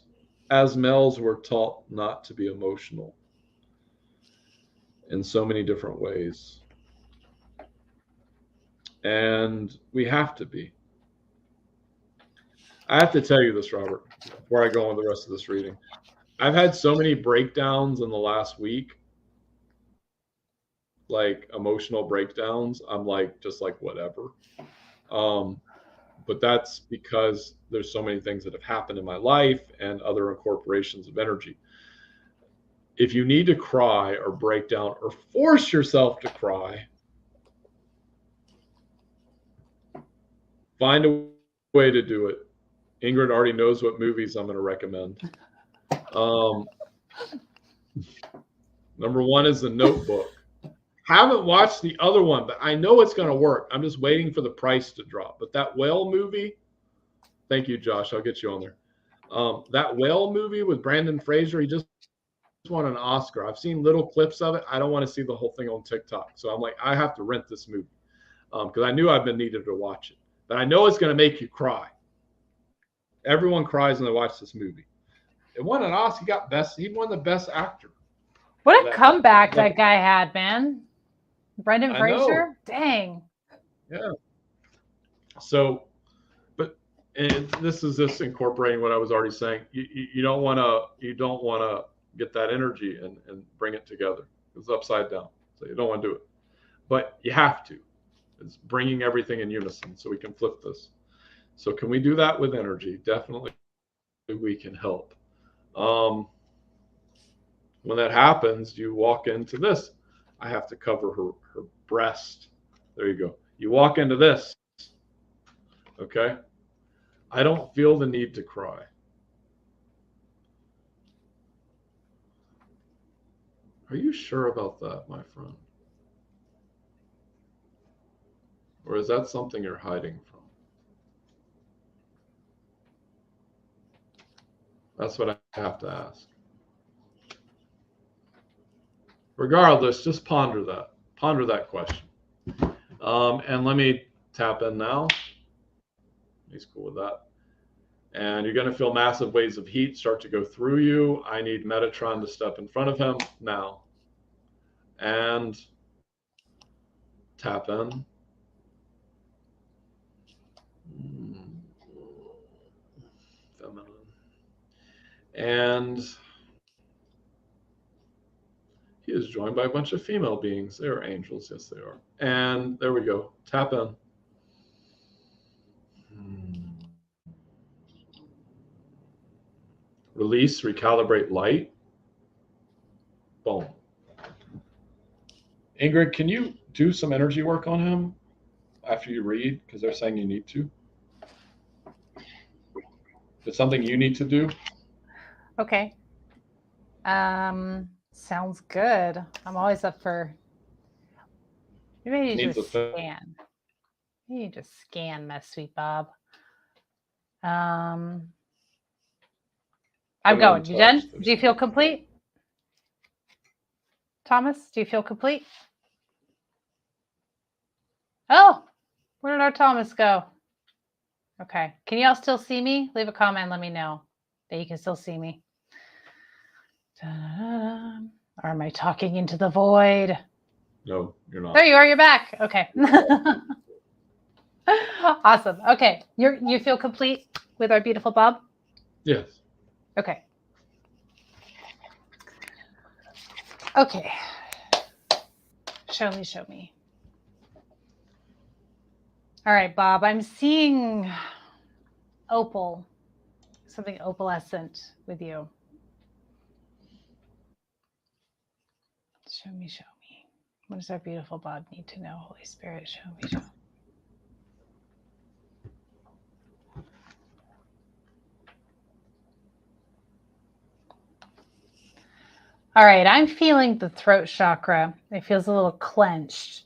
as males we're taught not to be emotional in so many different ways. And we have to be. I have to tell you this, Robert, before I go on the rest of this reading. I've had so many breakdowns in the last week, like emotional breakdowns. I'm like, just like whatever. But that's because there's so many things that have happened in my life and other incorporations of energy. If you need to cry or break down or force yourself to cry, find a way to do it. Ingrid already knows what movies I'm going to recommend. Number 1 is The Notebook. Haven't watched the other one, but I know it's going to work. I'm just waiting for the price to drop. But that whale movie, thank you, Josh. I'll get you on there. That whale movie with Brandon Fraser, he just won an Oscar. I've seen little clips of it. I don't want to see the whole thing on TikTok. So I'm like, I have to rent this movie because I knew I've been needed to watch it. But I know it's going to make you cry. Everyone cries when they watch this movie. It won an Oscar. He won the best actor. What a comeback that guy had, man. Brendan Fraser? Dang. Yeah. So, but this is just incorporating what I was already saying. You don't want to get that energy and bring it together. It's upside down. So you don't want to do it. But you have to. It's bringing everything in unison so we can flip this. So can we do that with energy? Definitely we can help. When that happens, you walk into this. I have to cover her breast. There you go. You walk into this. Okay? I don't feel the need to cry. Are you sure about that, my friend? Or is that something you're hiding from? That's what I have to ask. Regardless, just ponder that. Ponder that question. And let me tap in now. He's cool with that. And you're going to feel massive waves of heat start to go through you. I need Metatron to step in front of him now. And tap in. Feminine. And he is joined by a bunch of female beings. They are angels. Yes, they are. And there we go. Tap in. Release, recalibrate light. Boom. Ingrid, can you do some energy work on him after you read? Because they're saying you need to. It's something you need to do. Okay. Sounds good. I'm always up for. Maybe you Needs just a scan. Maybe you just scan, my sweet Bob. I'm going. You done? Do you feel complete? Thomas, do you feel complete? Oh, where did our Thomas go? Okay. Can y'all still see me? Leave a comment and let me know that you can still see me. Da-da-da. Or am I talking into the void? No, you're not. There you are. You're back. Okay. Awesome. Okay. You feel complete with our beautiful Bob? Yes. Okay. Okay. Show me. All right, Bob. I'm seeing opal, something opalescent with you. Show me. What does our beautiful Bob need to know? Holy Spirit, show me. All right, I'm feeling the throat chakra. It feels a little clenched.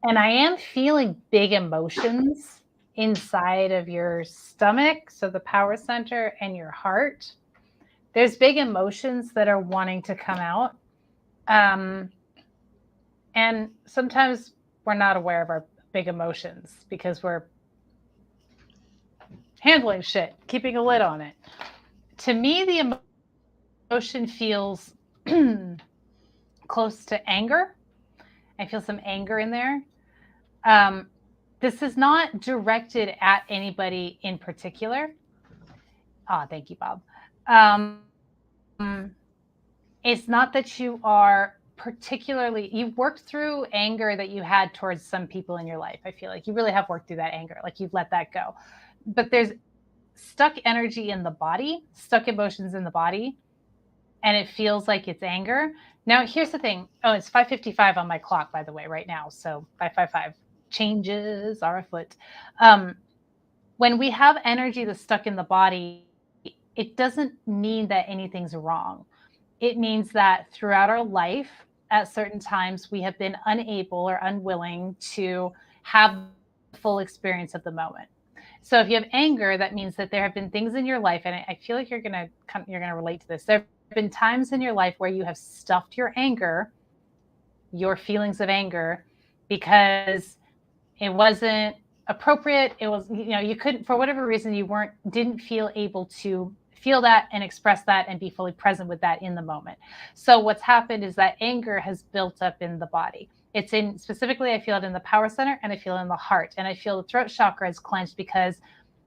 And I am feeling big emotions inside of your stomach, so the power center, and your heart. There's big emotions that are wanting to come out. And sometimes we're not aware of our big emotions because we're handling shit, keeping a lid on it. To me, the emotion feels close to anger. I feel some anger in there. This is not directed at anybody in particular. Oh, thank you, Bob. It's not that you are particularly, you've worked through anger that you had towards some people in your life. I feel like you really have worked through that anger, like you've let that go. But there's stuck energy in the body, stuck emotions in the body, and it feels like it's anger. Now, here's the thing. Oh, it's 5:55 on my clock, by the way, right now. So 5:55. Changes are afoot. When we have energy that's stuck in the body, it doesn't mean that anything's wrong. It means that throughout our life, at certain times, we have been unable or unwilling to have the full experience of the moment. So if you have anger, that means that there have been things in your life, and I feel like you're gonna relate to this. There have been times in your life where you have stuffed your anger, your feelings of anger, because it wasn't appropriate. It was, you couldn't, for whatever reason, didn't feel able to feel that and express that and be fully present with that in the moment. So what's happened is that anger has built up in the body. It's in, specifically, I feel it in the power center and I feel it in the heart. And I feel the throat chakra is clenched because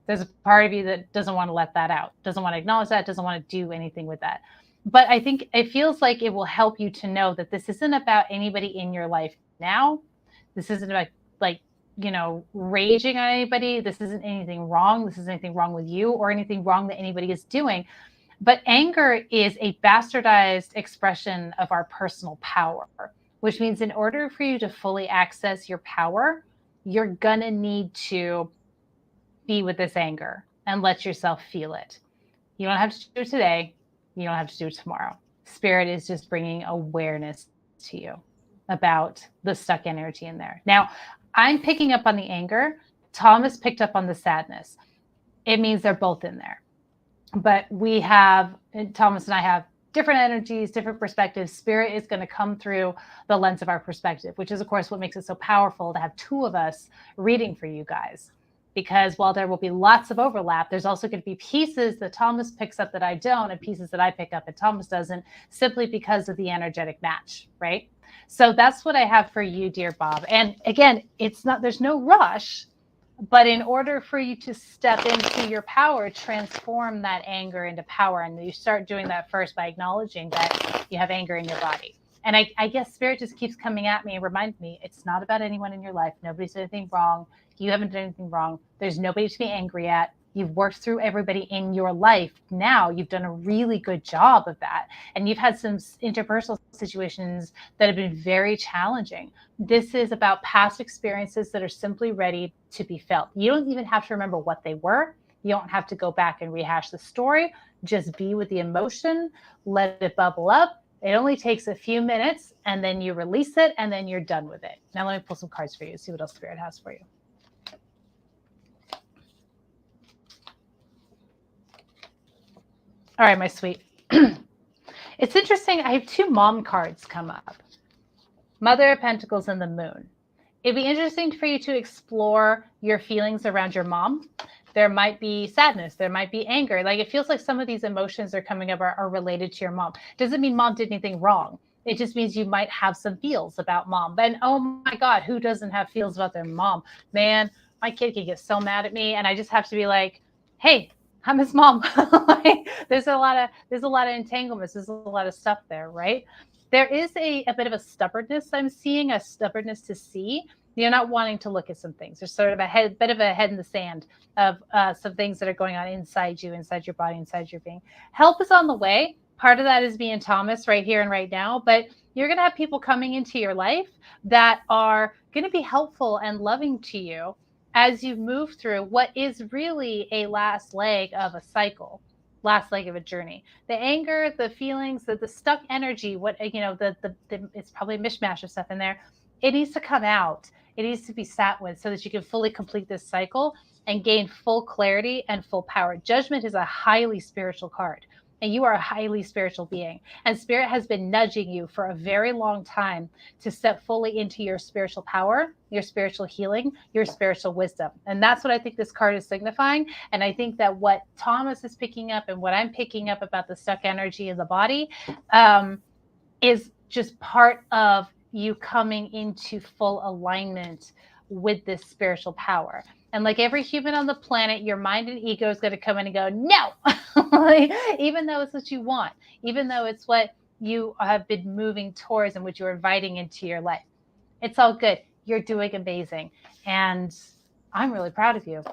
there's a part of you that doesn't want to let that out, doesn't want to acknowledge that, doesn't want to do anything with that. But I think it feels like it will help you to know that this isn't about anybody in your life now. This isn't about raging on anybody. This isn't anything wrong. This isn't anything wrong with you or anything wrong that anybody is doing. But anger is a bastardized expression of our personal power, which means in order for you to fully access your power, you're going to need to be with this anger and let yourself feel it. You don't have to do it today. You don't have to do it tomorrow. Spirit is just bringing awareness to you about the stuck energy in there. Now, I'm picking up on the anger. Thomas picked up on the sadness. It means they're both in there. But Thomas and I have different energies, different perspectives. Spirit is going to come through the lens of our perspective, which is, of course, what makes it so powerful to have two of us reading for you guys. Because while there will be lots of overlap, there's also going to be pieces that Thomas picks up that I don't, and pieces that I pick up and Thomas doesn't, simply because of the energetic match, right? So that's what I have for you, dear Bob. And again, there's no rush, but in order for you to step into your power, transform that anger into power. And you start doing that first by acknowledging that you have anger in your body. And I guess Spirit just keeps coming at me and reminds me, it's not about anyone in your life. Nobody's done anything wrong. You haven't done anything wrong. There's nobody to be angry at. You've worked through everybody in your life. Now you've done a really good job of that. And you've had some interpersonal situations that have been very challenging. This is about past experiences that are simply ready to be felt. You don't even have to remember what they were. You don't have to go back and rehash the story. Just be with the emotion, let it bubble up, It only takes a few minutes, and then you release it, and then you're done with it. Now let me pull some cards for you, see what else Spirit has for you. All right, my sweet. It's interesting. I have 2 mom cards come up. Mother of Pentacles and the Moon. It'd be interesting for you to explore your feelings around your mom. There might be sadness. There might be anger. Like, it feels like some of these emotions that are coming up are related to your mom. Doesn't mean mom did anything wrong. It just means you might have some feels about mom. And oh my God, who doesn't have feels about their mom? Man, my kid can get so mad at me, and I just have to be like, hey, I'm his mom. Like, there's a lot of entanglements. There's a lot of stuff there, right? There is a bit of a stubbornness I'm seeing, a stubbornness to see. You're not wanting to look at some things. There's sort of bit of a head in the sand of some things that are going on inside you, inside your body, inside your being. Help is on the way. Part of that is being Thomas right here and right now, but you're going to have people coming into your life that are going to be helpful and loving to you as you move through what is really a last leg of a cycle, last leg of a journey. The anger, the feelings, the stuck energy, it's probably a mishmash of stuff in there. It needs to come out. It needs to be sat with so that you can fully complete this cycle and gain full clarity and full power. Judgment is a highly spiritual card, and you are a highly spiritual being. And Spirit has been nudging you for a very long time to step fully into your spiritual power, your spiritual healing, your spiritual wisdom. And that's what I think this card is signifying. And I think that what Thomas is picking up and what I'm picking up about the stuck energy in the body is just part of you coming into full alignment with this spiritual power. And like every human on the planet, your mind and ego is going to come in and go, no, even though it's what you want, even though it's what you have been moving towards and what you're inviting into your life. It's all good. You're doing amazing. And I'm really proud of you.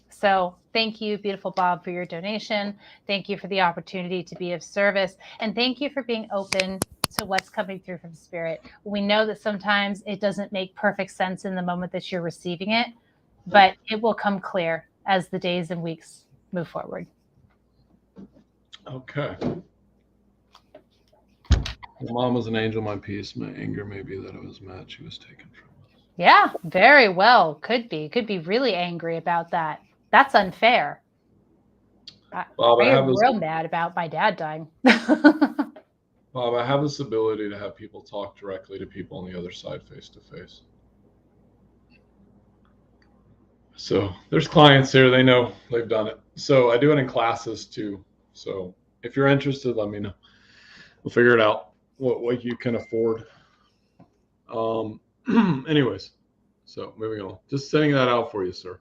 So thank you, beautiful Bob, for your donation. Thank you for the opportunity to be of service. And thank you for being open to what's coming through from Spirit. We know that sometimes it doesn't make perfect sense in the moment that you're receiving it, but it will come clear as the days and weeks move forward. Okay. My mom was an angel, my peace, my anger may be that I was mad she was taken from us. Yeah, very well. Could be really angry about that. That's unfair. Bob, I'm real mad about my dad dying. Bob, I have this ability to have people talk directly to people on the other side face to face. So there's clients here, they know they've done it. So I do it in classes too. So if you're interested, let me know. We'll figure it out, what you can afford. Anyways, so moving on. Just sending that out for you, sir.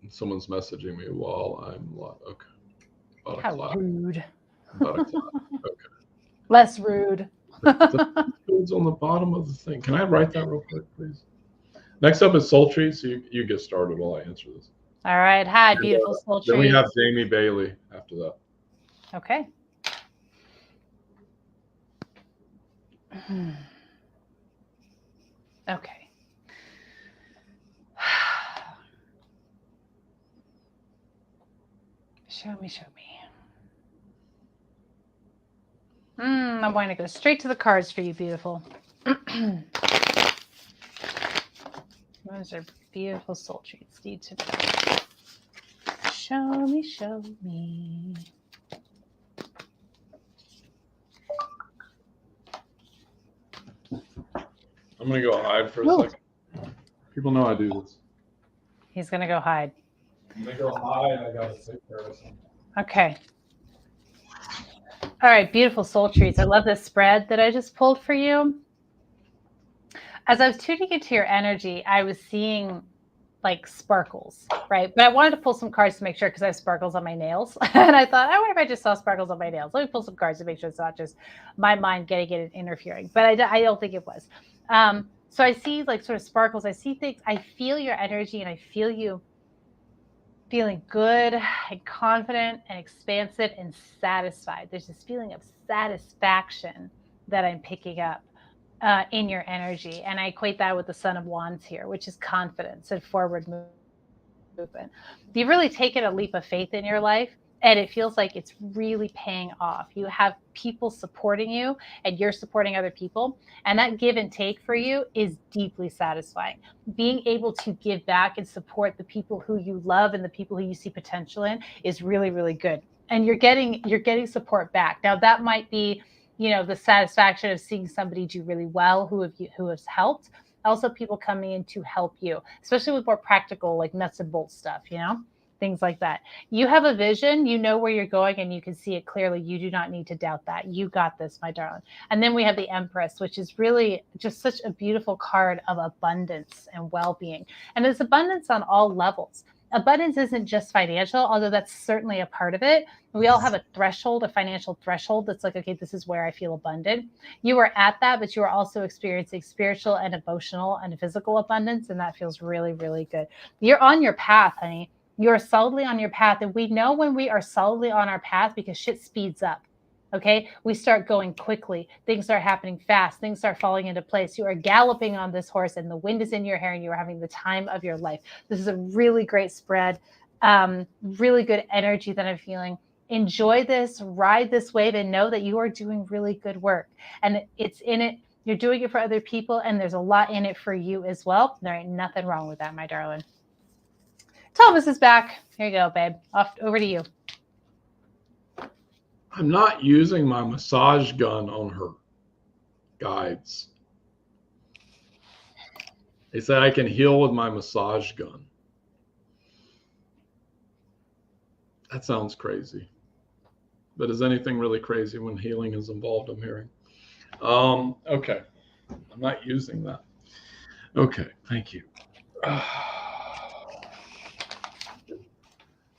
Someone's messaging me while I'm okay. How rude. Okay. Less rude. It's on the bottom of the thing. Can I write that real quick, please? Next up is Sultry, so you get started while I answer this. All right. Hi, beautiful Sultry. Then we have Jamie Bailey after that. Okay. Okay. Show me. I'm going to go straight to the cards for you, beautiful. Those are beautiful soul treats. Need to know. Show me. I'm going to go hide for a second. People know I do this. He's going to go hide. I'm going to go hide. I got to take care of something. Okay. All right, beautiful soul treats. I love this spread that I just pulled for you. As I was tuning into your energy, I was seeing like sparkles, right? But I wanted to pull some cards to make sure because I have sparkles on my nails. And I thought, I wonder if I just saw sparkles on my nails. Let me pull some cards to make sure it's not just my mind getting it and interfering. But I don't think it was. So I see like sort of sparkles. I see things. I feel your energy and I feel you feeling good and confident and expansive and satisfied. There's this feeling of satisfaction that I'm picking up in your energy. And I equate that with the Son of Wands here, which is confidence and forward movement. You've really taken a leap of faith in your life. and it feels like it's really paying off. You have people supporting you and you're supporting other people. And that give and take for you is deeply satisfying. Being able to give back and support the people who you love and the people who you see potential in is really, really good. And you're getting support back. Now that might be, the satisfaction of seeing somebody do really well who has helped. Also people coming in to help you, especially with more practical, like nuts and bolts stuff, things like that. You have a vision, you know where you're going, and you can see it clearly. You do not need to doubt that. You got this, my darling. And then we have the Empress, which is really just such a beautiful card of abundance and well-being. And it's abundance on all levels. Abundance isn't just financial, although that's certainly a part of it. We all have a threshold, a financial threshold that's like, okay, this is where I feel abundant. You are at that, but you are also experiencing spiritual and emotional and physical abundance, and that feels really, really good. You're on your path, honey. You're solidly on your path. And we know when we are solidly on our path because shit speeds up. Okay. We start going quickly. Things are happening fast. Things start falling into place. You are galloping on this horse and the wind is in your hair and you are having the time of your life. This is a really great spread. Really good energy that I'm feeling. Enjoy this, ride this wave, and know that you are doing really good work. And it's in it. You're doing it for other people. And there's a lot in it for you as well. There ain't nothing wrong with that, my darling. Thomas is back. Here you go, babe. Over to you. I'm not using my massage gun on her guides. They said I can heal with my massage gun. That sounds crazy. But is anything really crazy when healing is involved, I'm hearing? Okay. I'm not using that. Okay, thank you.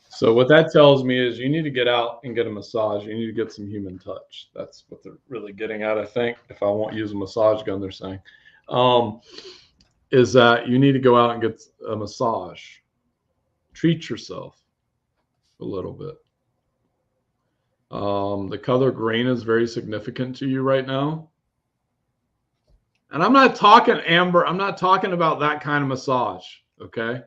So what that tells me is you need to get out and get a massage. You need to get some human touch. That's what they're really getting at, I think. If I won't use a massage gun, they're saying, is that you need to go out and get a massage. Treat yourself a little bit. The color green is very significant to you right now. And I'm not talking, Amber, I'm not talking about that kind of massage, okay?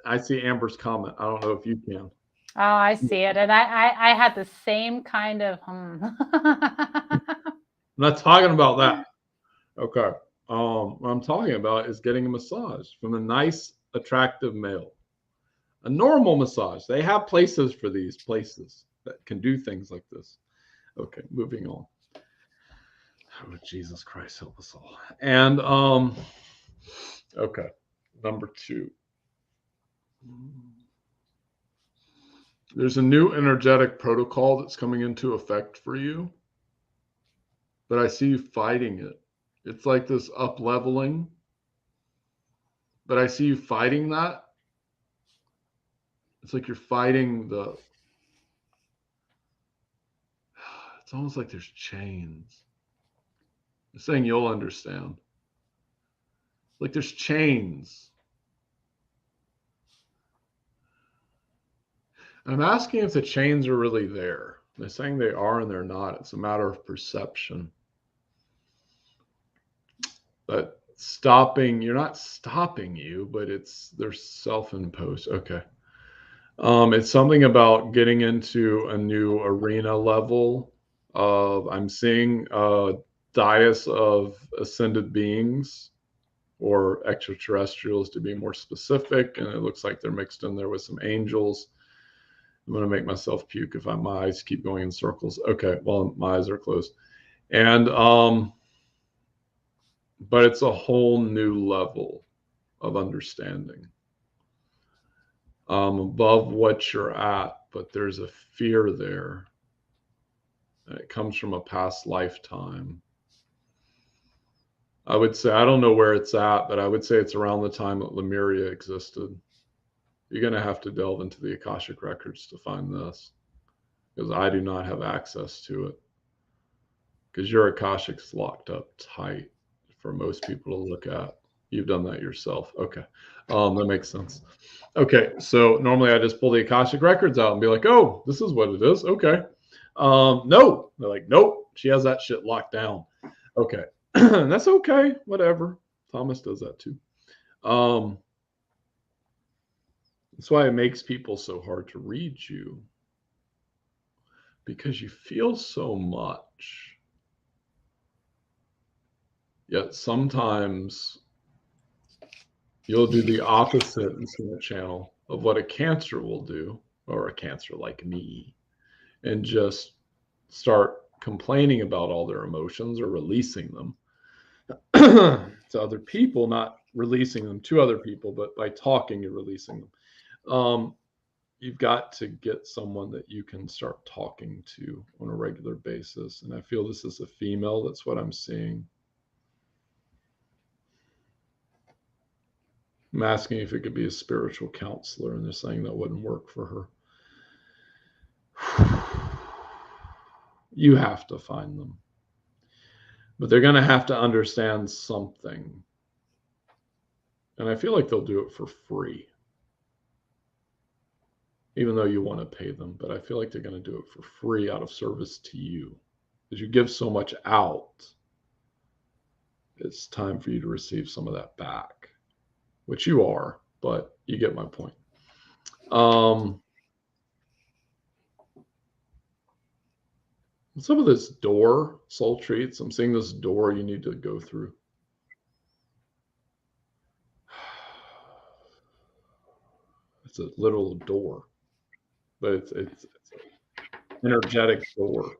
I see Amber's comment. I don't know if you can. Oh, I see it. And I had the same kind of I'm not talking about that. Okay. What I'm talking about is getting a massage from a nice, attractive male. A normal massage. They have places for these places that can do things like this. Okay, moving on. Oh, Jesus Christ, help us all. And okay, number 2. There's a new energetic protocol that's coming into effect for you, but I see you fighting it. It's like this up leveling, but I see you fighting that. It's like you're fighting it's almost like there's chains. I'm saying you'll understand. Like there's chains. I'm asking if the chains are really there. They're saying they are and they're not. It's a matter of perception. But you're not stopping you, but they're self-imposed. Okay. It's something about getting into a new arena level of, I'm seeing a dais of ascended beings or extraterrestrials to be more specific. And it looks like they're mixed in there with some angels. I'm going to make myself puke if my eyes keep going in circles. Okay, well, my eyes are closed. And, but it's a whole new level of understanding above what you're at, but there's a fear there. And it comes from a past lifetime. I would say, I don't know where it's at, but I would say it's around the time that Lemuria existed. You're going to have to delve into the Akashic records to find this, because I do not have access to it. Because your Akashic's locked up tight for most people to look at. You've done that yourself. Okay. That makes sense. Okay. So normally I just pull the Akashic records out and be like, oh, this is what it is. Okay. No. They're like, nope, she has that shit locked down. Okay. That's okay. Whatever. Thomas does that too. That's why it makes people so hard to read you, because you feel so much. Yet sometimes you'll do the opposite in the channel of what a Cancer will do, or a Cancer like me, and just start complaining about all their emotions or releasing them to other people, not releasing them to other people, but by talking, you're releasing them. You've got to get someone that you can start talking to on a regular basis. And I feel this is a female. That's what I'm seeing. I'm asking if it could be a spiritual counselor, and they're saying that wouldn't work for her. You have to find them. But they're going to have to understand something. And I feel like they'll do it for free, even though you want to pay them. But I feel like they're going to do it for free out of service to you. Because you give so much out, it's time for you to receive some of that back, which you are, but you get my point. Some of this door, soul treats, I'm seeing this door you need to go through. It's a literal door, but it's an energetic door.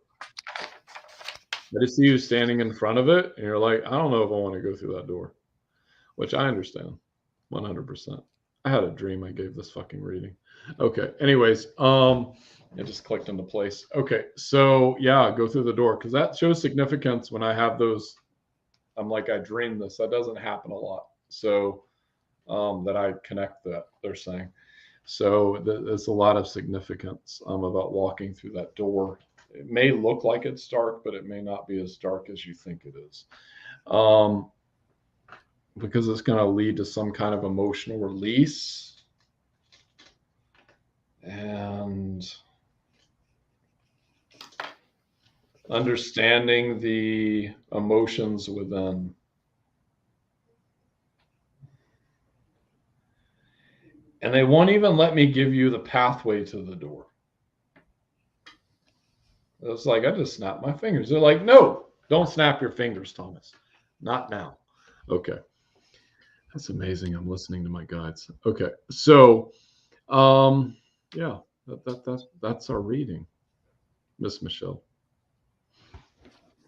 I just see you standing in front of it, and you're like, I don't know if I want to go through that door, which I understand 100%. I had a dream I gave this fucking reading. Okay, anyways, it just clicked into place. Okay, so yeah, go through the door, because that shows significance when I have those. I'm like, I dreamed this. That doesn't happen a lot. So that I connect that, they're saying. So there's a lot of significance about walking through that door. It may look like it's dark, but it may not be as dark as you think it is. Because it's going to lead to some kind of emotional release. And understanding the emotions within. And they won't even let me give you the pathway to the door. It's like, I just snapped my fingers. They're like, no, don't snap your fingers, Thomas. Not now. Okay. That's amazing. I'm listening to my guides. Okay. So, yeah, that's our reading, Miss Michelle.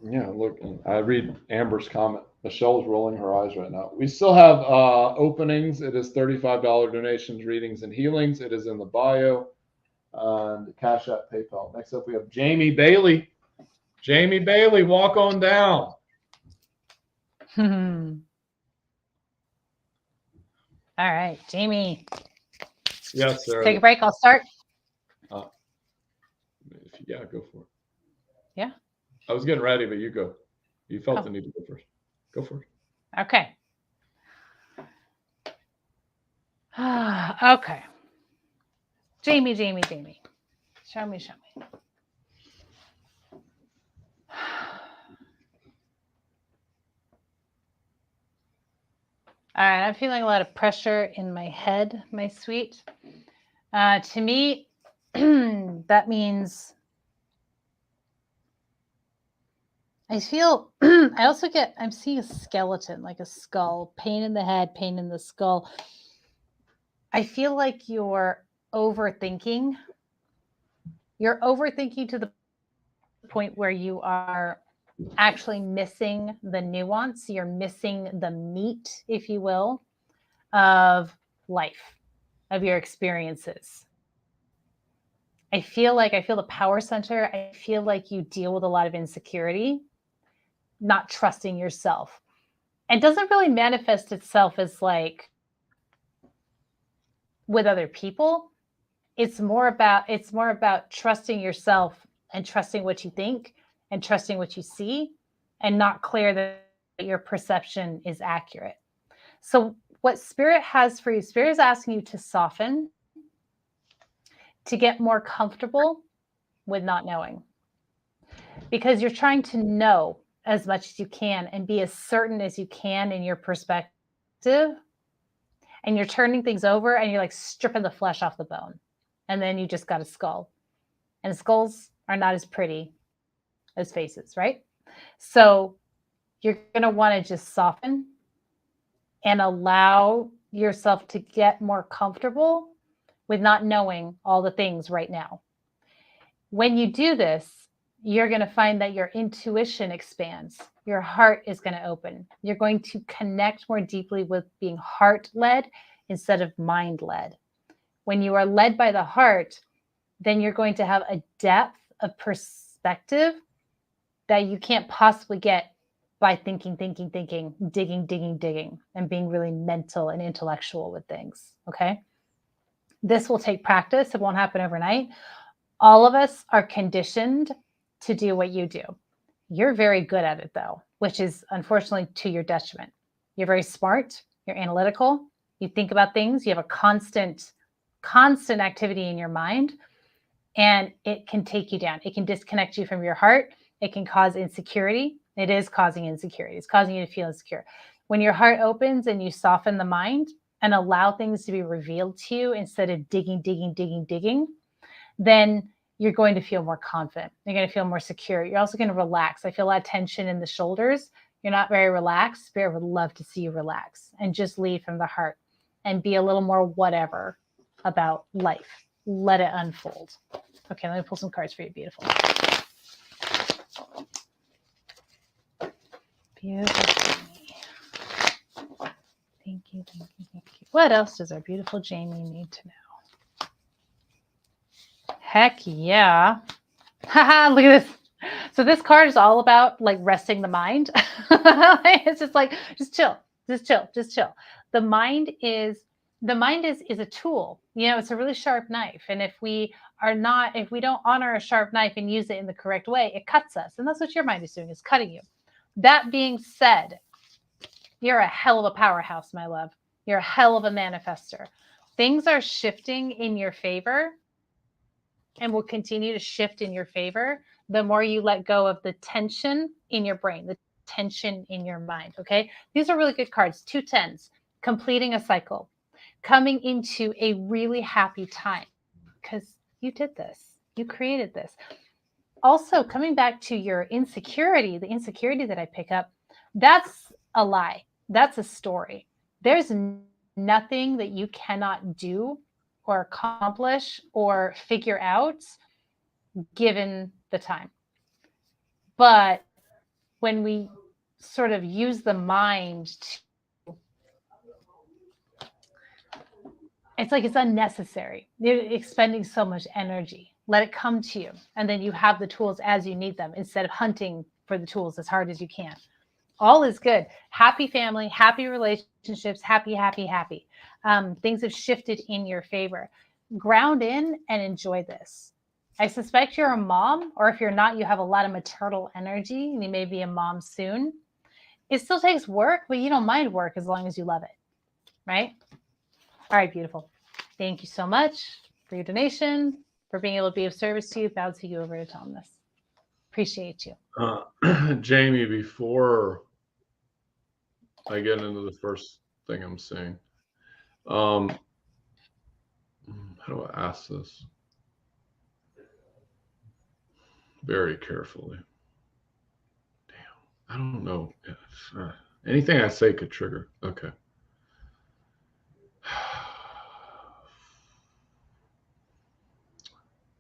Yeah, look, I read Amber's comment. Michelle's rolling her eyes right now. We still have openings. It is $35 donations, readings, and healings. It is in the bio on Cash App, PayPal. Next up, we have Jamie Bailey. Jamie Bailey, walk on down. All right, Jamie. Yes, sir. Take a break. I'll start. Yeah, go for it. Yeah. I was getting ready, but you go. You felt the need to go first. Go for it. Okay. Okay. Jamie. Show me. All right, I'm feeling a lot of pressure in my head, my sweet. To me, that means I feel, I'm seeing a skeleton, like a skull, pain in the head, pain in the skull. I feel like you're overthinking. You're overthinking to the point where you are actually missing the nuance. You're missing the meat, if you will, of life, of your experiences. I feel the power center. I feel like you deal with a lot of insecurity, not trusting yourself. It doesn't really manifest itself as like with other people. It's more about trusting yourself and trusting what you think and trusting what you see and not clear that your perception is accurate. So what Spirit has for you, Spirit is asking you to soften, to get more comfortable with not knowing, because you're trying to know as much as you can and be as certain as you can in your perspective. And you're turning things over and you're like stripping the flesh off the bone. And then you just got a skull. And skulls are not as pretty as faces, right? So you're going to want to just soften and allow yourself to get more comfortable with not knowing all the things right now. When you do this, you're going to find that your intuition expands. Your heart is going to open. You're going to connect more deeply with being heart-led instead of mind-led. When you are led by the heart, then you're going to have a depth of perspective that you can't possibly get by thinking, digging, and being really mental and intellectual with things. Okay. This will take practice. It won't happen overnight. All of us are conditioned to do what you do. You're very good at it, though, which is unfortunately to your detriment. You're very smart. You're analytical. You think about things. You have a constant activity in your mind, and it can take you down. It can disconnect you from your heart. It can cause insecurity. It is causing insecurity. It's causing you to feel insecure. When your heart opens and you soften the mind and allow things to be revealed to you instead of digging, then you're going to feel more confident. You're going to feel more secure. You're also going to relax. I feel a lot of tension in the shoulders. You're not very relaxed. Spirit would love to see you relax and just lead from the heart and be a little more whatever about life. Let it unfold. Okay, let me pull some cards for you. Beautiful. Beautiful. Thank you. What else does our beautiful Jamie need to know? Heck yeah. Haha, look at this. So this card is all about like resting the mind. It's just like, just chill. The mind is a tool. It's a really sharp knife. And if we don't honor a sharp knife and use it in the correct way, it cuts us. And that's what your mind is doing, is cutting you. That being said, you're a hell of a powerhouse, my love. You're a hell of a manifester. Things are shifting in your favor and will continue to shift in your favor the more you let go of the tension in your brain, the tension in your mind, okay? These are really good cards. 2 10s, completing a cycle, coming into a really happy time because you did this. You created this. Also, coming back to your insecurity, the insecurity that I pick up, that's a lie. That's a story. There's nothing that you cannot do or accomplish or figure out given the time. But when we sort of use the mind it's like it's unnecessary. You're expending so much energy. Let it come to you. And then you have the tools as you need them instead of hunting for the tools as hard as you can. All is good. Happy family, happy relationships, happy. Things have shifted in your favor. Ground in and enjoy this. I suspect you're a mom, or if you're not, you have a lot of maternal energy and you may be a mom soon. It still takes work, but you don't mind work as long as you love it, right? All right, beautiful. Thank you so much for your donation, for being able to be of service to you. Bow to you over to Tom this. Appreciate you. Jamie, before I get into the first thing I'm seeing, how do I ask this? Very carefully. Damn, I don't know. Anything I say could trigger. Okay.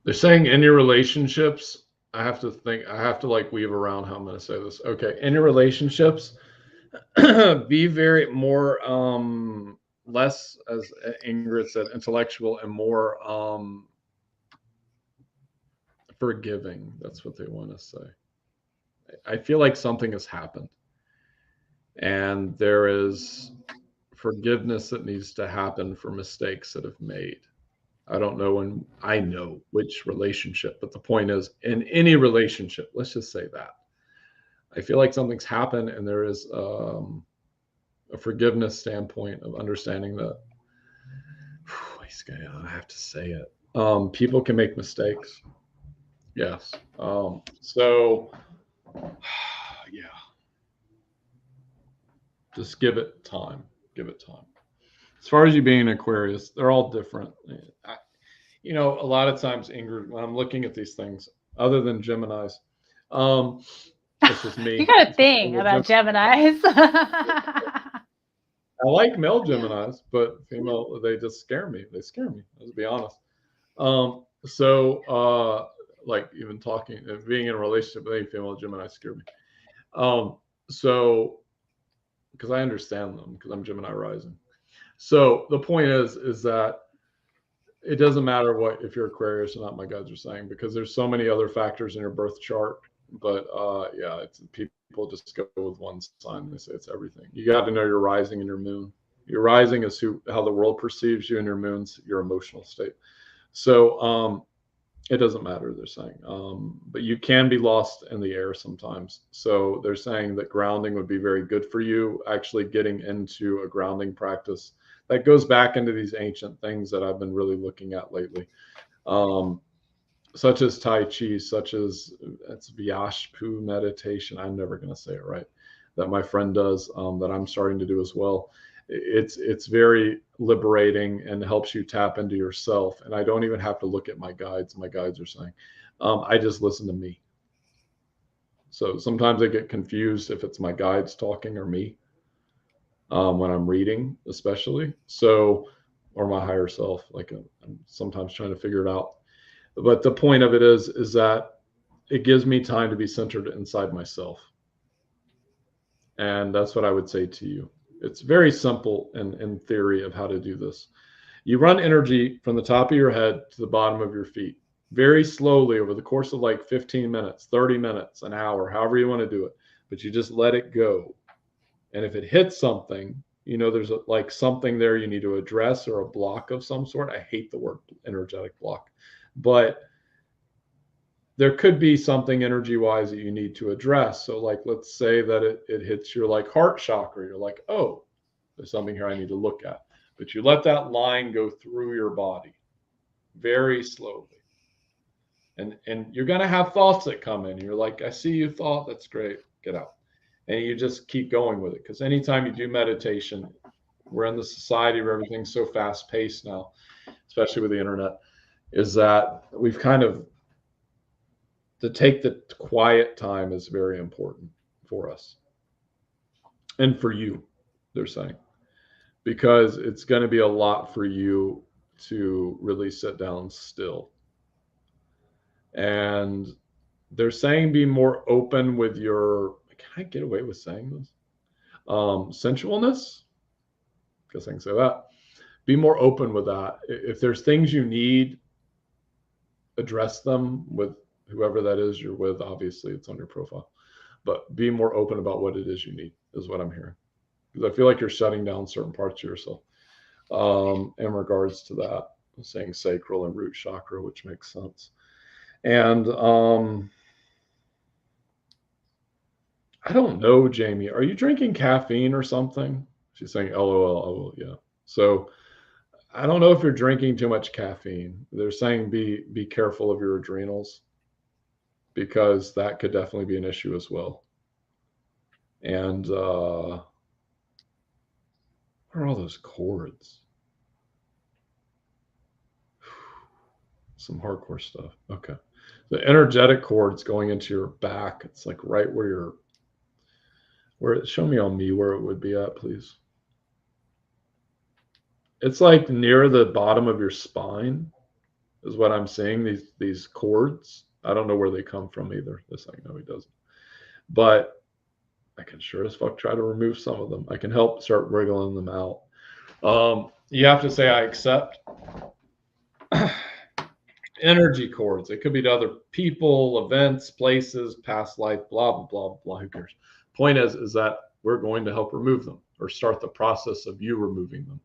They're saying in your relationships, I have to like weave around how I'm going to say this. Okay. In your relationships, be very more, less, as Ingrid said, intellectual and more forgiving. That's what they want to say. I feel like something has happened and there is forgiveness that needs to happen for mistakes that have made. I don't know when I know which relationship, but the point is, in any relationship, let's just say that. I feel like something's happened and there is a forgiveness standpoint of understanding that, I have to say it. People can make mistakes. Yes. So, yeah. Just give it time. As far as you being an Aquarius, they're all different. A lot of times, Ingrid, when I'm looking at these things, other than Geminis. That's just me. You got a thing about Geminis. I like male Geminis, but female, they just scare me. They scare me, let's be honest. Like even talking, being in a relationship with any female Gemini scare me. So, because I understand them, because I'm Gemini rising. So the point is that it doesn't matter what if you're Aquarius or not. My guides are saying, because there's so many other factors in your birth chart. But yeah, it's people just go with one sign. They say it's everything. You got to know your rising and your moon. Your rising is how the world perceives you, and your moon's your emotional state. So it doesn't matter, they're saying. But you can be lost in the air sometimes. So they're saying that grounding would be very good for you, actually getting into a grounding practice that goes back into these ancient things that I've been really looking at lately, such as Tai Chi, such as it's Vyashpu meditation. I'm never going to say it right. That my friend does, that I'm starting to do as well. It's very liberating and helps you tap into yourself. And I don't even have to look at my guides. My guides are saying, I just listen to me. So sometimes I get confused if it's my guides talking or me, when I'm reading, especially. So, or my higher self, like I'm sometimes trying to figure it out. But the point of it is that it gives me time to be centered inside myself. And that's what I would say to you. It's very simple in theory of how to do this. You run energy from the top of your head to the bottom of your feet very slowly over the course of like 15 minutes, 30 minutes, an hour, however you want to do it. But you just let it go. And if it hits something, there's like something there you need to address, or a block of some sort. I hate the word energetic block, but there could be something energy wise that you need to address. So like, let's say that it hits your like heart chakra. You're like, oh, there's something here I need to look at. But you let that line go through your body very slowly. And you're going to have thoughts that come in. You're like, I see you thought, that's great. Get out. And you just keep going with it. Because anytime you do meditation, we're in the society where everything's so fast paced now, especially with the internet, is that we've kind of, to take the quiet time is very important for us. And for you, they're saying, because it's going to be a lot for you to really sit down still. And they're saying be more open with your, can I get away with saying this? Sensualness? Guess I can say that. Be more open with that. If there's things you need, address them with whoever that is you're with. Obviously, it's on your profile. But be more open about what it is you need, is what I'm hearing. Because I feel like you're shutting down certain parts of yourself in regards to that. I'm saying sacral and root chakra, which makes sense. And I don't know, Jamie, are you drinking caffeine or something? She's saying LOL, yeah. So I don't know if you're drinking too much caffeine. They're saying be careful of your adrenals, because that could definitely be an issue as well. And what are all those cords? Some hardcore stuff. Okay. The energetic cords going into your back. It's like right where show me on me where it would be at, please. It's like near the bottom of your spine is what I'm seeing, these cords. I don't know where they come from either. This I know he doesn't. But I can sure as fuck try to remove some of them. I can help start wriggling them out. You have to say, I accept. Energy cords. It could be to other people, events, places, past life, blah, blah, blah, blah. Who cares? Point is that we're going to help remove them, or start the process of you removing them.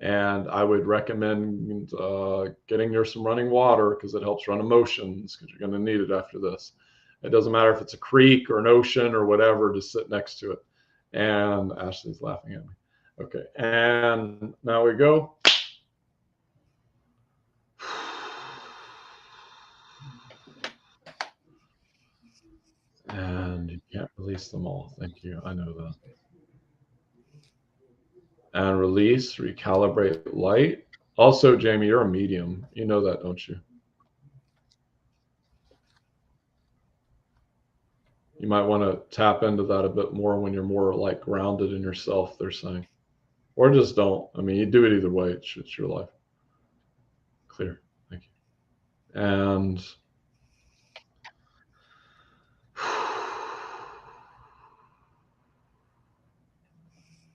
And I would recommend getting near some running water, because it helps run emotions, because you're going to need it after this. It doesn't matter if it's a creek or an ocean or whatever, just sit next to it. And Ashley's laughing at me. Okay, and now we go. And you can't release them all. Thank you. I know that. And release, recalibrate light. Also, Jamie, you're a medium. You know that, don't you? You might want to tap into that a bit more when you're more like grounded in yourself, they're saying. Or just don't. I mean, you do it either way. It's your life. Clear. Thank you. And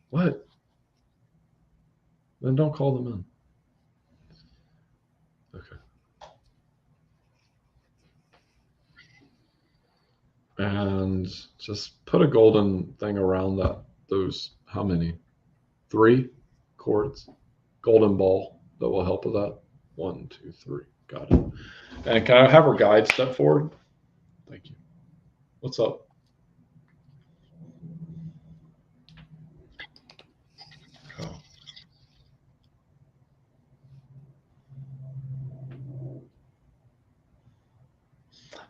what? Then don't call them in. Okay. And just put a golden thing around that. Those, how many? 3 cords. Golden ball that will help with that. 1, 2, 3. Got it. And can I have her guide step forward? Thank you. What's up? Oh.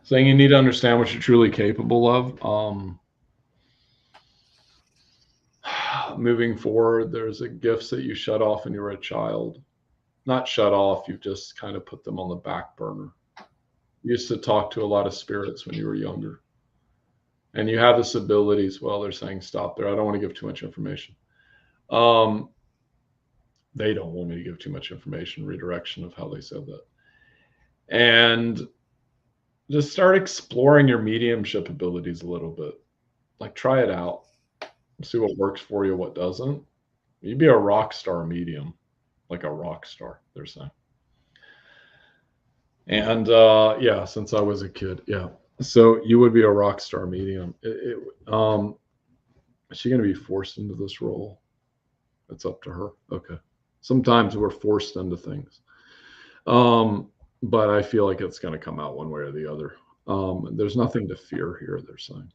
Saying you need to understand what you're truly capable of. Moving forward, there's a gifts that you shut off when you were a child. Not shut off, you've just kind of put them on the back burner. You used to talk to a lot of spirits when you were younger. And you have this ability as well. They're saying stop there. I don't want to give too much information. They don't want me to give too much information, redirection of how they said that. And just start exploring your mediumship abilities a little bit. Like try it out. See what works for you, what doesn't. You'd be a rock star medium, like a rock star, they're saying. And yeah, since I was a kid, yeah. So you would be a rock star medium. Is she going to be forced into this role? It's up to her. Okay. Sometimes we're forced into things. But I feel like it's going to come out one way or the other. There's nothing to fear here, they're saying.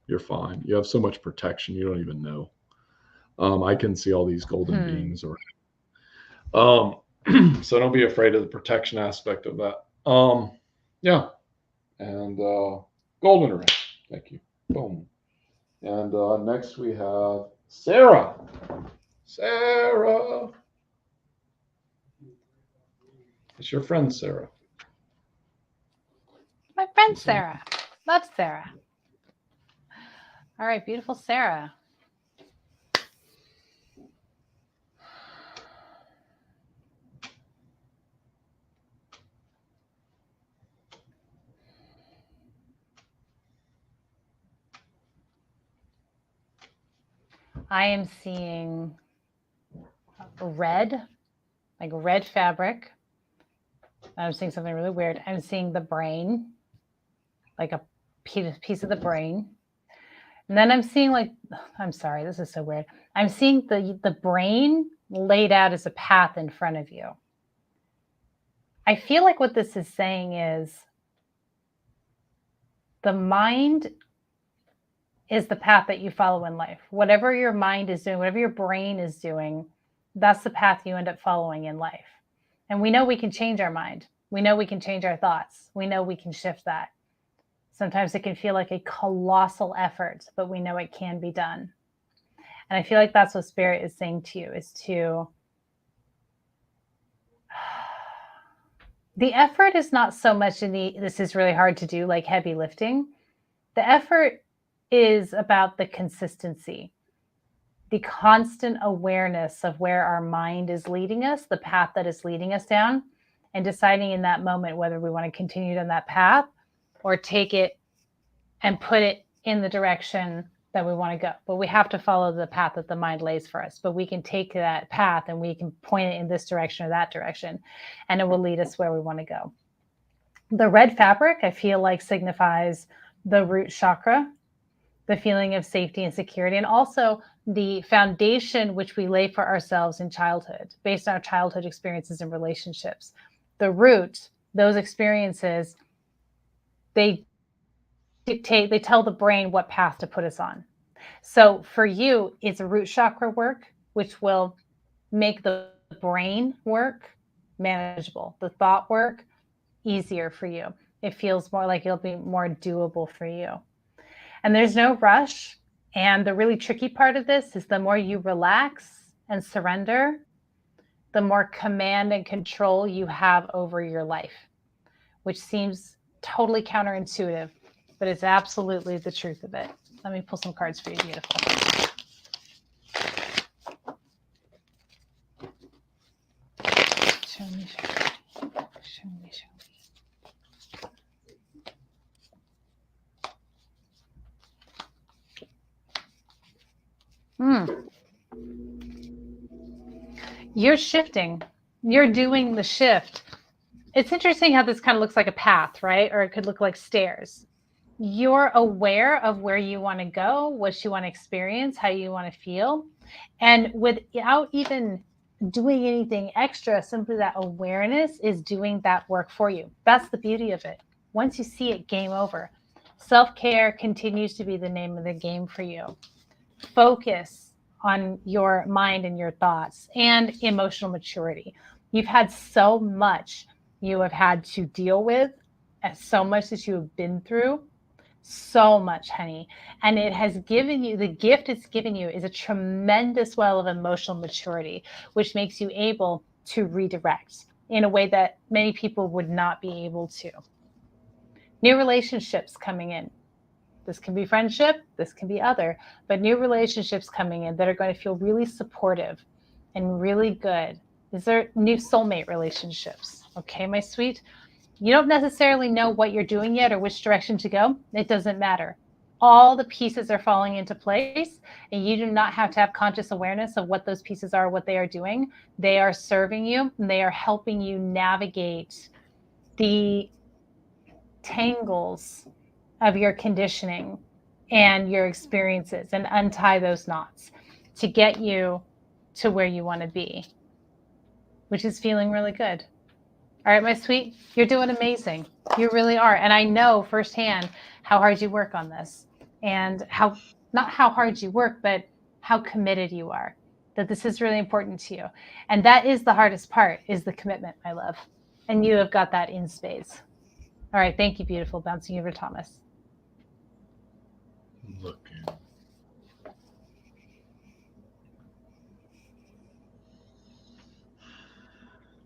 You're fine. You have so much protection, you don't even know. I can see all these golden beings. So don't be afraid of the protection aspect of that. Yeah. And golden ring. Thank you. Boom. And next we have Sarah. Sarah. It's your friend, Sarah. My friend Sarah. Love Sarah. All right, beautiful Sarah. I am seeing red, like red fabric. I'm seeing something really weird. I'm seeing the brain, like a piece of the brain. And then I'm seeing like, I'm sorry, this is so weird. I'm seeing the brain laid out as a path in front of you. I feel like what this is saying is the mind is the path that you follow in life. Whatever your mind is doing, whatever your brain is doing, that's the path you end up following in life. And we know we can change our mind. We know we can change our thoughts. We know we can shift that. Sometimes it can feel like a colossal effort, but we know it can be done. And I feel like that's what Spirit is saying to you, is to, the effort is not so much in this is really hard to do, like heavy lifting. The effort is about the consistency, the constant awareness of where our mind is leading us, the path that is leading us down, and deciding in that moment whether we want to continue down that path or take it and put it in the direction that we want to go. But we have to follow the path that the mind lays for us. But we can take that path and we can point it in this direction or that direction, and it will lead us where we want to go. The red fabric, I feel like, signifies the root chakra, the feeling of safety and security, and also the foundation which we lay for ourselves in childhood, based on our childhood experiences and relationships. The root, those experiences, they dictate, they tell the brain what path to put us on. So for you, it's a root chakra work, which will make the brain work manageable, the thought work easier for you. It feels more like it'll be more doable for you. And there's no rush. And the really tricky part of this is the more you relax and surrender, the more command and control you have over your life, which seems totally counterintuitive. but it's absolutely the truth of it. Let me pull some cards for you, beautiful. Show me. You're shifting. You're doing the shift. It's interesting how this kind of looks like a path, right? Or it could look like stairs. You're aware of where you want to go, what you want to experience, how you want to feel. And without even doing anything extra, simply that awareness is doing that work for you. That's the beauty of it. Once you see it, game over. Self-care continues to be the name of the game for you. Focus on your mind and your thoughts and emotional maturity. You've had so much you have had to deal with, and so much that you have been through. So much, honey. And it has given you, the gift it's given you is a tremendous well of emotional maturity, which makes you able to redirect in a way that many people would not be able to. New relationships coming in. This can be friendship, this can be other, but new relationships coming in that are going to feel really supportive and really good. These are new soulmate relationships. Okay, my sweet? You don't necessarily know what you're doing yet or which direction to go. It doesn't matter. All the pieces are falling into place, and you do not have to have conscious awareness of what those pieces are, what they are doing. They are serving you, and they are helping you navigate the tangles of your conditioning and your experiences and untie those knots to get you to where you want to be, which is feeling really good. All right, my sweet, you're doing amazing. You really are. And I know firsthand how hard you work on this, and how, not how hard you work, but how committed you are, that this is really important to you. And that is the hardest part, is the commitment, my love. And you have got that in spades. All right, thank you, beautiful. Bouncing over Thomas. Looking.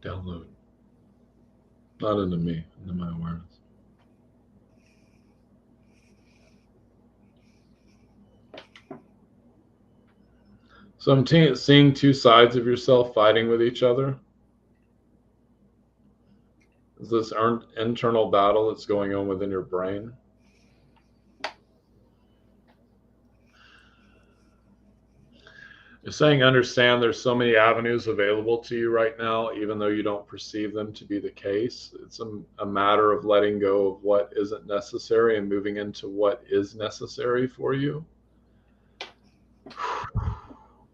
Download. Not into me, into my awareness. So I'm seeing two sides of yourself fighting with each other. Is this internal battle that's going on within your brain? You're saying understand there's so many avenues available to you right now, even though you don't perceive them to be the case. It's a matter of letting go of what isn't necessary and moving into what is necessary for you.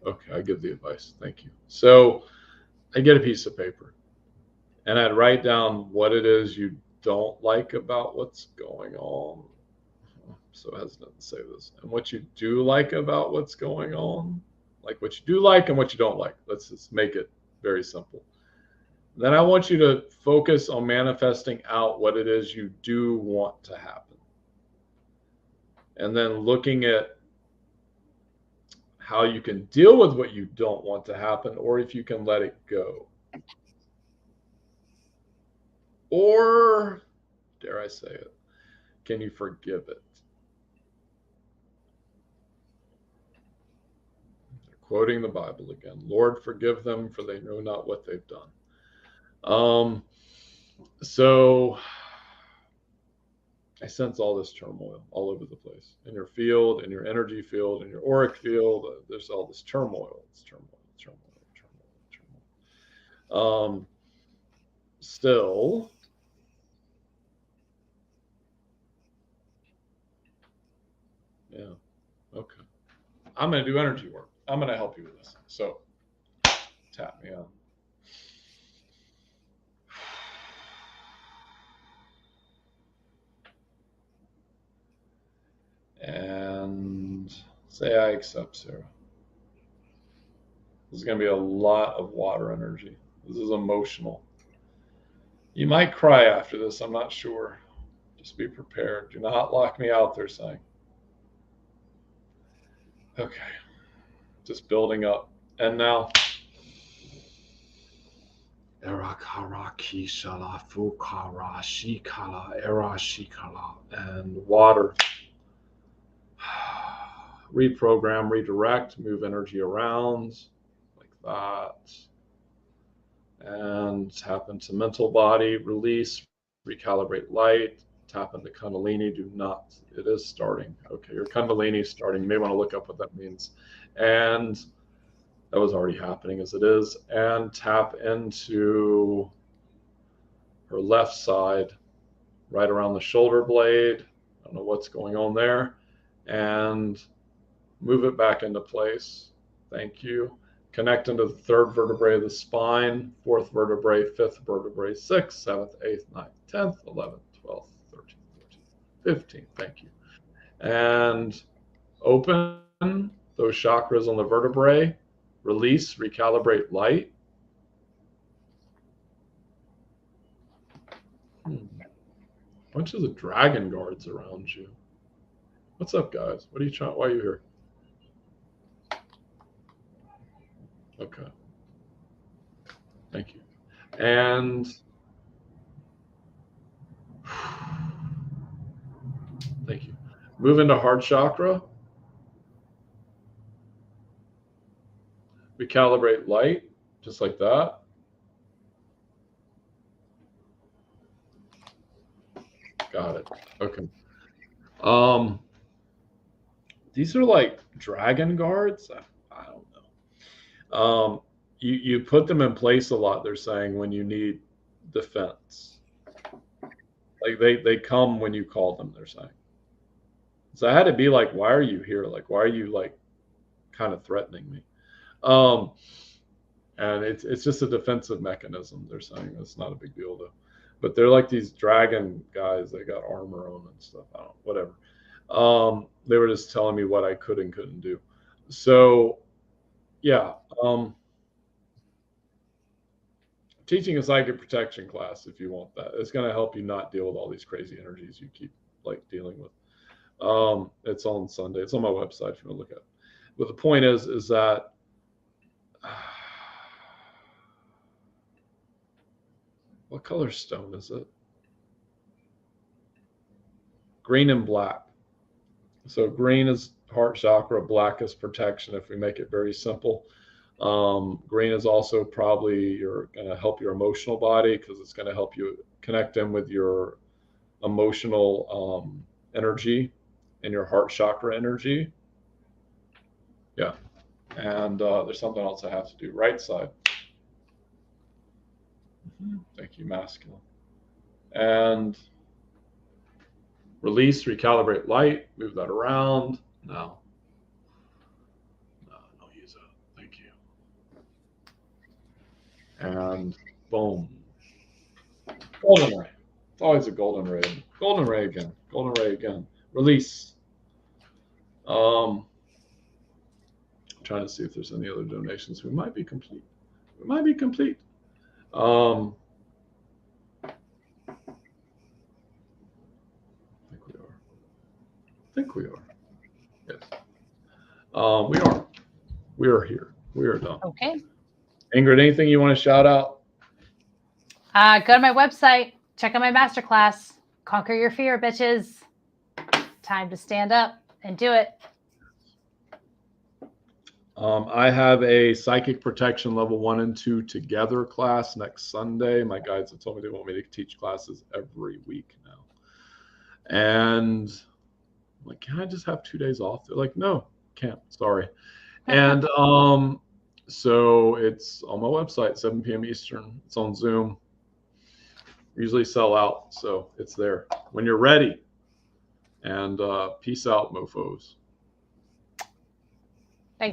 Okay, I give the advice. Thank you. So I get a piece of paper and I'd write down what it is you don't like about what's going on. I'm so hesitant to say this. And what you do like about what's going on. Like what you do like and what you don't like. Let's just make it very simple. Then I want you to focus on manifesting out what it is you do want to happen. And then looking at how you can deal with what you don't want to happen, or if you can let it go. Or, dare I say it, can you forgive it? Quoting the Bible again, Lord, forgive them, for they know not what they've done. So I sense all this turmoil all over the place in your field, in your energy field, in your auric field. There's all this turmoil. It's turmoil. Still, yeah, okay. I'm going to do energy work. I'm going to help you with this. So tap me on. And say I accept, Sarah. This is going to be a lot of water energy. This is emotional. You might cry after this. I'm not sure. Just be prepared. Do not lock me out there, saying. Okay. Just building up. And now, Erakara Kishala Fukara Shikala Era Shikala, and water. Reprogram, redirect, move energy around like that. And tap into mental body, release, recalibrate light, tap into Kundalini. Do not, it is starting. Okay, your Kundalini is starting. You may want to look up what that means. And that was already happening as it is. And tap into her left side, right around the shoulder blade. I don't know what's going on there. And move it back into place. Thank you. Connect into the third vertebrae of the spine, fourth vertebrae, fifth vertebrae, sixth, seventh, eighth, ninth, 10th, 11th, 12th, 13th, 14th, 15th. Thank you. And open those chakras on the vertebrae. Release, recalibrate light. Bunches of dragon guards around you. What's up, guys? What are you trying? Why are you here? Okay. Thank you. And thank you. Move into heart chakra. Recalibrate light, just like that. Got it. Okay. These are like dragon guards. I don't know. You put them in place a lot, they're saying, when you need defense. Like they come when you call them, they're saying. So I had to be like, why are you here? Like, why are you like kind of threatening me? And it's just a defensive mechanism, they're saying. It's not a big deal though. But they're like these dragon guys, they got armor on and stuff. I don't know, whatever. They were just telling me what I could and couldn't do. So yeah. Teaching a psychic protection class, if you want that. It's going to help you not deal with all these crazy energies you keep like dealing with. It's on Sunday. It's on my website if you want to look at it. But the point is that what color stone is it? Green and black. So green is heart chakra, black is protection, if we make it very simple. Green is also probably going to help your emotional body, because it's going to help you connect in with your emotional energy and your heart chakra energy. Yeah. And there's something else I have to do. Right side. Thank you, masculine. And release, recalibrate light, move that around. No, don't use that. Thank you. And boom. Golden ray. It's always a golden ray. Golden ray again. Golden ray again. Release. I'm trying to see if there's any other donations. We might be complete. We might be complete. I think we are. I think we are. Yes. We are. We are here. We are done. Okay. Ingrid, anything you want to shout out? Go to my website. Check out my masterclass. Conquer your fear, bitches. Time to stand up and do it. I have a psychic protection level 1 and 2 together class next Sunday. My guides have told me they want me to teach classes every week now. And I'm like, can I just have 2 days off? They're like, no, can't. Sorry. And so it's on my website, 7 p.m. Eastern. It's on Zoom. Usually sell out, so it's there when you're ready. And peace out, mofos.